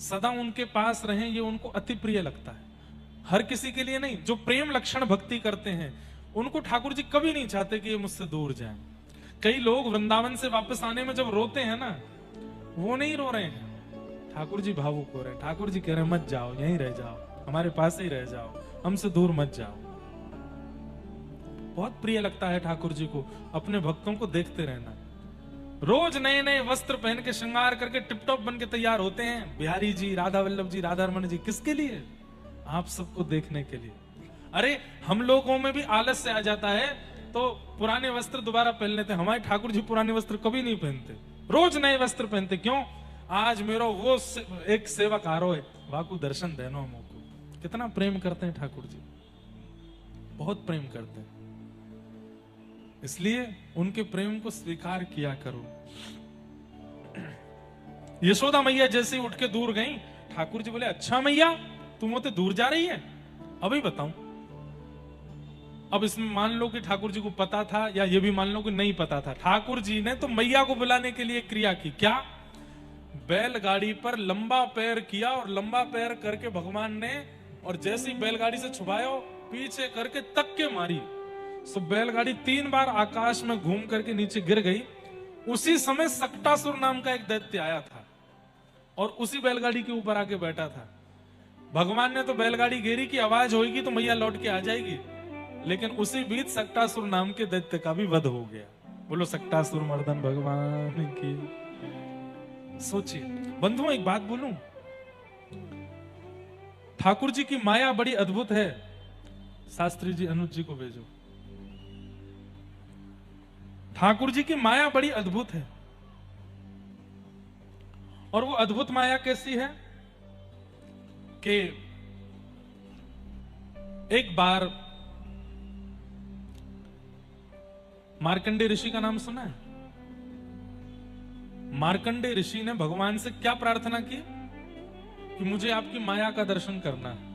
सदा उनके पास रहें, ये उनको अति प्रिय लगता है। हर किसी के लिए नहीं। जो प्रेम लक्षण भक्ति करते हैं उनको ठाकुर जी कभी नहीं चाहते कि ये मुझसे दूर जाएं। कई लोग वृंदावन से वापस आने में जब रोते हैं ना, वो नहीं रो रहे हैं, ठाकुर जी भावुक हो रहे हैं। ठाकुर जी कह रहे हैं मत जाओ, यहीं रह जाओ, हमारे पास ही रह जाओ, हमसे दूर मत जाओ। बहुत प्रिय लगता है ठाकुर जी को अपने भक्तों को देखते रहना। रोज नए नए वस्त्र पहन के श्रृंगार करके टिपटॉप बन के तैयार होते हैं बिहारी जी, राधा वल्लभ जी, राधा रमन जी। किसके लिए? आप सबको देखने के लिए। अरे हम लोगों में भी आलस्य आ जाता है तो पुराने वस्त्र दोबारा पहन लेते हैं। हमारे ठाकुर जी पुराने वस्त्र कभी नहीं पहनते, रोज नए वस्त्र पहनते। क्यों? आज मेरा वो एक सेवक आरो है, वाकू दर्शन देनो हमको। कितना प्रेम करते हैं ठाकुर जी, बहुत प्रेम करते हैं। इसलिए उनके प्रेम को स्वीकार किया करो। यशोदा मैया जैसे उठ के दूर गई, ठाकुर जी बोले अच्छा मैया तुम होते दूर जा रही है, अभी बताऊं। अब इसमें मान लो कि ठाकुर जी को पता था, या ये भी मान लो कि नहीं पता था। ठाकुर जी ने तो मैया को बुलाने के लिए क्रिया की। क्या? बैलगाड़ी पर लंबा पैर किया, और लंबा पैर करके भगवान ने, और जैसी बैलगाड़ी से छुपाया पीछे करके तक के मारी, सो बैलगाड़ी 3 बार आकाश में घूम करके नीचे गिर गई। उसी समय सक्टासुर नाम का एक दैत्य आया था और उसी बैलगाड़ी के ऊपर आके बैठा था। भगवान ने तो बैलगाड़ी गिरी की आवाज होगी तो मैया लौट के आ जाएगी, लेकिन उसी बीच सक्टासुर नाम के दैत्य का भी वध हो गया। बोलो सक्टासुर मर्दन भगवान की। सोचिए बंधुओं, एक बात बोलूं, ठाकुर जी की माया बड़ी अद्भुत है। शास्त्री जी अनुज जी को भेजो। ठाकुर जी की माया बड़ी अद्भुत है। और वो अद्भुत माया कैसी है कि एक बार मार्कंडे ऋषि का नाम सुना है? मार्कंडे ऋषि ने भगवान से क्या प्रार्थना की कि मुझे आपकी माया का दर्शन करना है।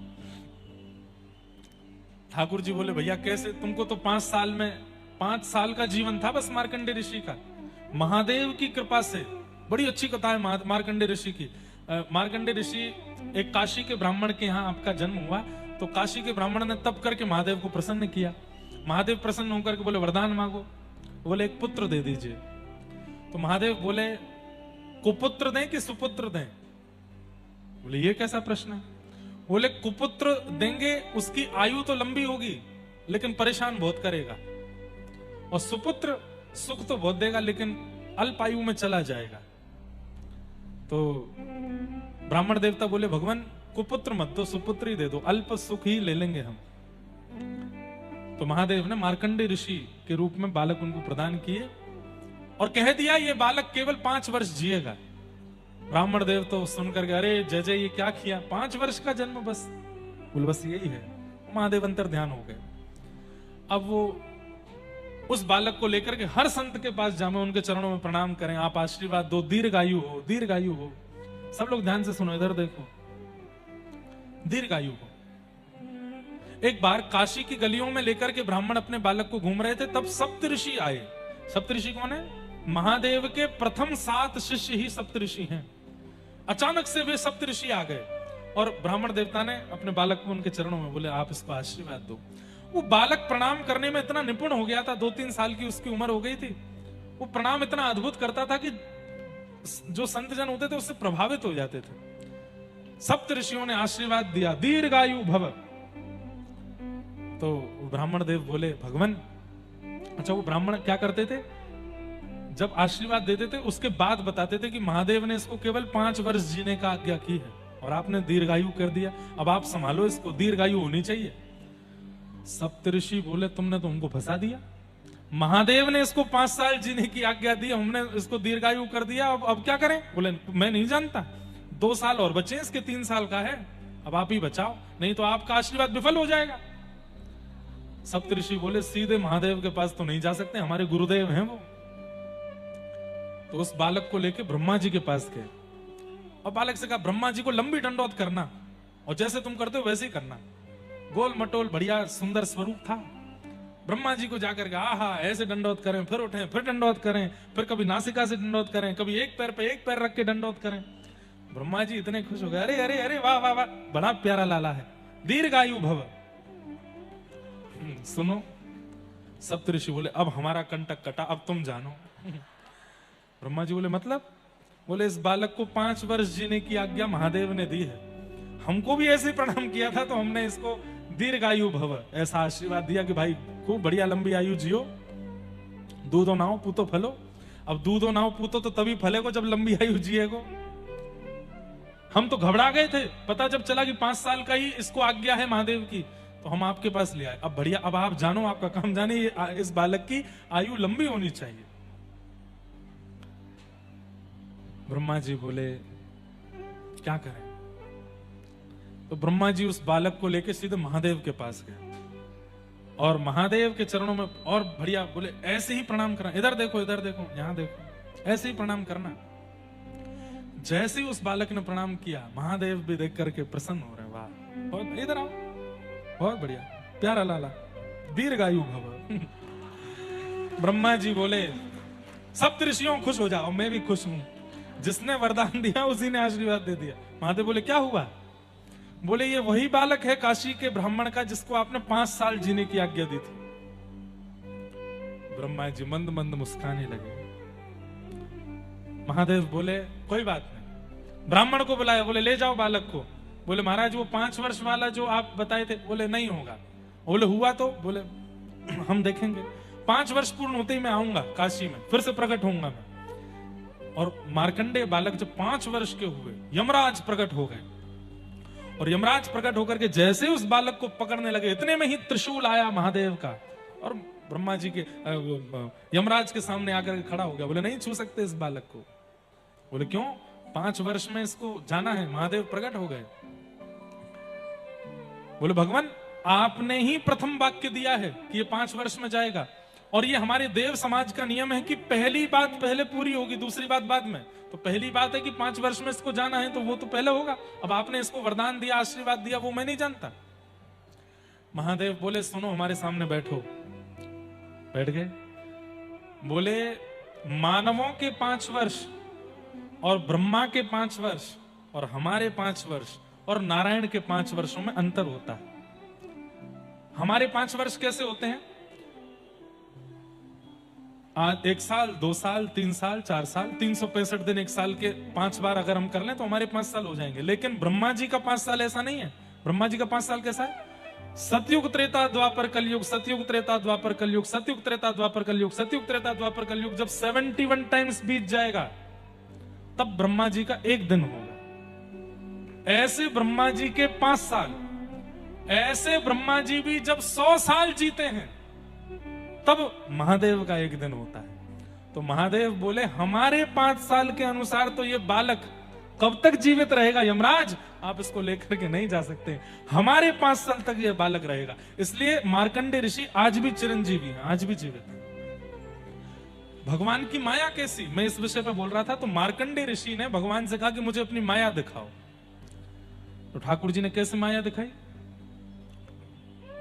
ठाकुर जी बोले भैया कैसे? तुमको तो 5 साल का जीवन था बस मार्कंडे ऋषि का। महादेव की कृपा से, बड़ी अच्छी कथा है मार्कंडे ऋषि की। मार्कंडे ऋषि एक काशी के ब्राह्मण के यहाँ आपका जन्म हुआ, तो काशी के ब्राह्मण ने तप करके महादेव को प्रसन्न किया। महादेव प्रसन्न होकर के बोले वरदान मांगो। बोले एक पुत्र दे दीजिए। तो महादेव बोले कुपुत्र दें कि सुपुत्र दें? बोले ये कैसा प्रश्न है? बोले कुपुत्र देंगे उसकी आयु तो लंबी होगी लेकिन परेशान बहुत करेगा, और सुपुत्र सुख तो बहुत देगा लेकिन अल्प आयु में चला जाएगा। तो ब्राह्मण देवता बोले भगवान कुपुत्र मत दो, सुपुत्र ही दे दो, अल्प सुख ही ले लेंगे हम। तो महादेव ने मार्कंडे ऋषि के रूप में बालक उनको प्रदान किए और कह दिया ये बालक केवल 5 वर्ष जिएगा। ब्राह्मण देव तो सुनकर अरे जय जय ये क्या किया, 5 वर्ष का जन्म बस? बोले बस यही है। महादेव अंतर ध्यान हो गए। अब वो उस बालक को लेकर के हर संत के पास जामे, उनके चरणों में प्रणाम करें, आप आशीर्वाद दो, दीर्घायु हो, दीर्घायु हो। सब लोग ध्यान से सुनो, इधर देखो, दीर्घायु हो। एक बार काशी की गलियों में लेकर के ब्राह्मण अपने बालक को घूम रहे थे, तब सप्तऋषि आए। सप्तऋषि कौन है? महादेव के प्रथम 7 शिष्य ही सप्तऋषि हैं। अचानक से वे सप्तऋषि आ गए और ब्राह्मण देवता ने अपने बालक को उनके चरणों में बोले आप इसको आशीर्वाद दो। वो बालक प्रणाम करने में इतना निपुण हो गया था, 2-3 साल की उसकी उम्र हो गई थी। वो प्रणाम इतना अद्भुत करता था कि जो संत जन होते थे उससे प्रभावित हो जाते थे। सप्त ऋषियों ने आशीर्वाद दिया, दीर्घायु भव। तो ब्राह्मण देव बोले भगवान, अच्छा वो ब्राह्मण क्या करते थे? जब आशीर्वाद देते थे उसके बाद बताते थे कि महादेव ने इसको केवल 5 वर्ष जीने का आज्ञा की है और आपने दीर्घायु कर दिया, अब आप संभालो इसको, दीर्घायु होनी चाहिए। सप्तऋषि बोले तुमने तो हमको फंसा दिया, महादेव ने इसको 5 साल जीने की आज्ञा दी, हमने इसको दीर्घायु कर दिया, अब क्या करें? बोले मैं नहीं जानता, 2 साल और बचे, इसके 3 साल का है, अब आप ही बचाओ, नहीं तो आपका आशीर्वाद विफल हो जाएगा। सप्तऋषि बोले सीधे महादेव के पास तो नहीं जा सकते, हमारे गुरुदेव हैं वो। तो उस बालक को लेके ब्रह्मा जी के पास गए और बालक से कहा ब्रह्मा जी को लंबी दंडौत करना और जैसे तुम करते हो वैसे ही करना। गोल मटोल बढ़िया सुंदर स्वरूप था। ब्रह्मा जी को जाकर के आहा ऐसे दंडौत करें, फिर उठें, फिर दंडौत करें, फिर कभी नासिका से दंडौत करें, कभी एक पैर पे एक पैर रख के दंडौत करें। ब्रह्मा जी इतने खुश हो गए, अरे अरे अरे वाह वाह वाह, बड़ा प्यारा लाला है, दीर्घायु भव। सुनो, सप्तऋषि बोले अब हमारा कंटक कटा, अब तुम जानो। ब्रह्मा जी बोले मतलब? बोले इस बालक को 5 वर्ष जीने की आज्ञा महादेव ने दी है। हमको भी ऐसे प्रणाम किया था तो हमने इसको दीर्घायु भव ऐसा आशीर्वाद दिया कि भाई खूब बढ़िया लंबी आयु जियो, दूधो नाओ पूतो फलो। अब दूधो नाओ पूतो तो तभी फलेगो जब लंबी आयु जिएगो। हम तो घबरा गए थे, पता जब चला कि 5 साल का ही इसको आज्ञा है महादेव की, तो हम आपके पास ले आए। अब बढ़िया, अब आप जानो, आपका काम जाने, इस बालक की आयु लंबी होनी चाहिए। ब्रह्मा जी बोले क्या करें? तो ब्रह्मा जी उस बालक को लेकर सीधे महादेव के पास गए और महादेव के चरणों में और बढ़िया बोले ऐसे ही प्रणाम करना, इधर देखो, इधर देखो, यहां देखो, ऐसे ही प्रणाम करना। जैसे ही उस बालक ने प्रणाम किया, महादेव भी देख करके प्रसन्न हो रहे, वाह बहुत, इधर आओ, बहुत बढ़िया, प्यारा लाला, दीर्घायु भव। ब्रह्मा जी बोले सप्तऋषियों खुश हो जाओ, मैं भी खुश हूं, जिसने वरदान दिया उसी ने आशीर्वाद दे दिया। महादेव बोले क्या हुआ? बोले ये वही बालक है काशी के ब्राह्मण का जिसको आपने 5 साल जीने की आज्ञा दी थी। ब्रह्मा जी मंद मंद मुस्काने लगे। महादेव बोले कोई बात नहीं, ब्राह्मण को बुलाया, बोले ले जाओ बालक को। बोले महाराज वो 5 वर्ष वाला जो आप बताए थे, बोले नहीं होगा। बोले हुआ तो? बोले हम देखेंगे, 5 वर्ष पूर्ण होते ही मैं आऊंगा काशी में, फिर से प्रकट होऊंगा मैं। और मार्कंडेय बालक जब 5 वर्ष के हुए, यमराज प्रकट हो गए और यमराज प्रकट होकर के जैसे उस बालक को पकड़ने लगे, इतने में ही त्रिशूल आया महादेव का और ब्रह्मा जी के यमराज के सामने आकर खड़ा हो गया। बोले नहीं छू सकते इस बालक को। बोले क्यों? 5 वर्ष में इसको जाना है। महादेव प्रकट हो गए। बोले भगवान आपने ही प्रथम वाक्य दिया है कि ये 5 वर्ष में जाएगा, और ये हमारे देव समाज का नियम है कि पहली बात पहले पूरी होगी, दूसरी बात बाद में। तो पहली बात है कि 5 वर्ष में इसको जाना है, तो वो तो पहले होगा। अब आपने इसको वरदान दिया, आशीर्वाद दिया, वो मैं नहीं जानता। महादेव बोले सुनो, हमारे सामने बैठो। बैठ गए। बोले मानवों के 5 वर्ष और ब्रह्मा के 5 वर्ष और हमारे 5 वर्ष और नारायण के 5 वर्षों में अंतर होता है। हमारे 5 वर्ष कैसे होते हैं? 1 साल, 2 साल, 3 साल, 4 साल, 365 दिन 1 साल के 5 बार अगर हम कर लें तो हमारे 5 साल हो जाएंगे। लेकिन ब्रह्मा जी का 5 साल ऐसा नहीं है। ब्रह्मा जी का 5 साल कैसा है? सतयुग त्रेता द्वापर कलयुग, सतयुग त्रेता द्वापर कलयुग, सतयुग त्रेता द्वापर कलयुग, सतयुग त्रेता द्वापर कलयुग। जब 71 टाइम्स बीत जाएगा तब ब्रह्मा जी का 1 दिन होगा। ऐसे ब्रह्मा जी के 5 साल, ऐसे ब्रह्मा जी भी जब 100 साल जीते हैं तब महादेव का 1 दिन होता है। तो महादेव बोले हमारे 5 साल के अनुसार तो ये बालक कब तक जीवित रहेगा यमराज? आप इसको लेकर के नहीं जा सकते। हमारे 5 साल तक ये बालक रहेगा। इसलिए मार्कंडेय ऋषि आज भी चिरंजीवी हैं, आज भी जीवित हैं। भगवान की माया कैसी, मैं इस विषय पे बोल रहा था। तो मार्कंडेय ऋषि ने भगवान से कहा कि मुझे अपनी माया दिखाओ। तो ठाकुर जी ने कैसे माया दिखाई?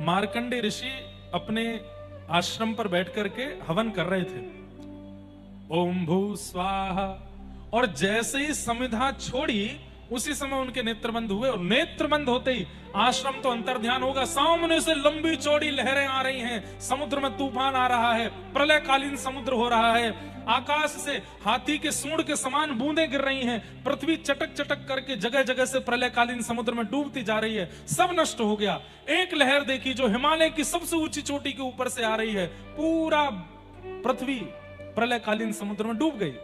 मार्कंडेय ऋषि अपने आश्रम पर बैठ करके हवन कर रहे थे, ओम भू स्वाहा, और जैसे ही समिधा छोड़ी उसी समय उनके नेत्र बंद हुए। और नेत्र बंद होते ही आश्रम तो अंतर्ध्यान होगा, सामने से लंबी चौड़ी लहरें आ रही हैं, समुद्र में तूफान आ रहा है, प्रलयकालीन समुद्र हो रहा है, आकाश से हाथी के सूंड के समान बूंदें गिर रही हैं, पृथ्वी चटक चटक करके जगह जगह से प्रलयकालीन समुद्र में डूबती जा रही है, सब नष्ट हो गया। एक लहर देखी जो हिमालय की सबसे ऊंची चोटी के ऊपर से आ रही है, पूरा पृथ्वी प्रलयकालीन समुद्र में डूब गई।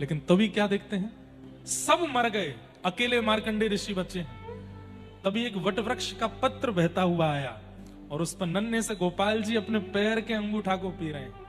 लेकिन तभी क्या देखते हैं? सब मर गए, अकेले मार्कंडेय ऋषि बचे हैं। तभी एक वट वृक्ष का पत्र बहता हुआ आया और उस पर नन्हे से गोपाल जी अपने पैर के अंगूठा को पी रहे हैं।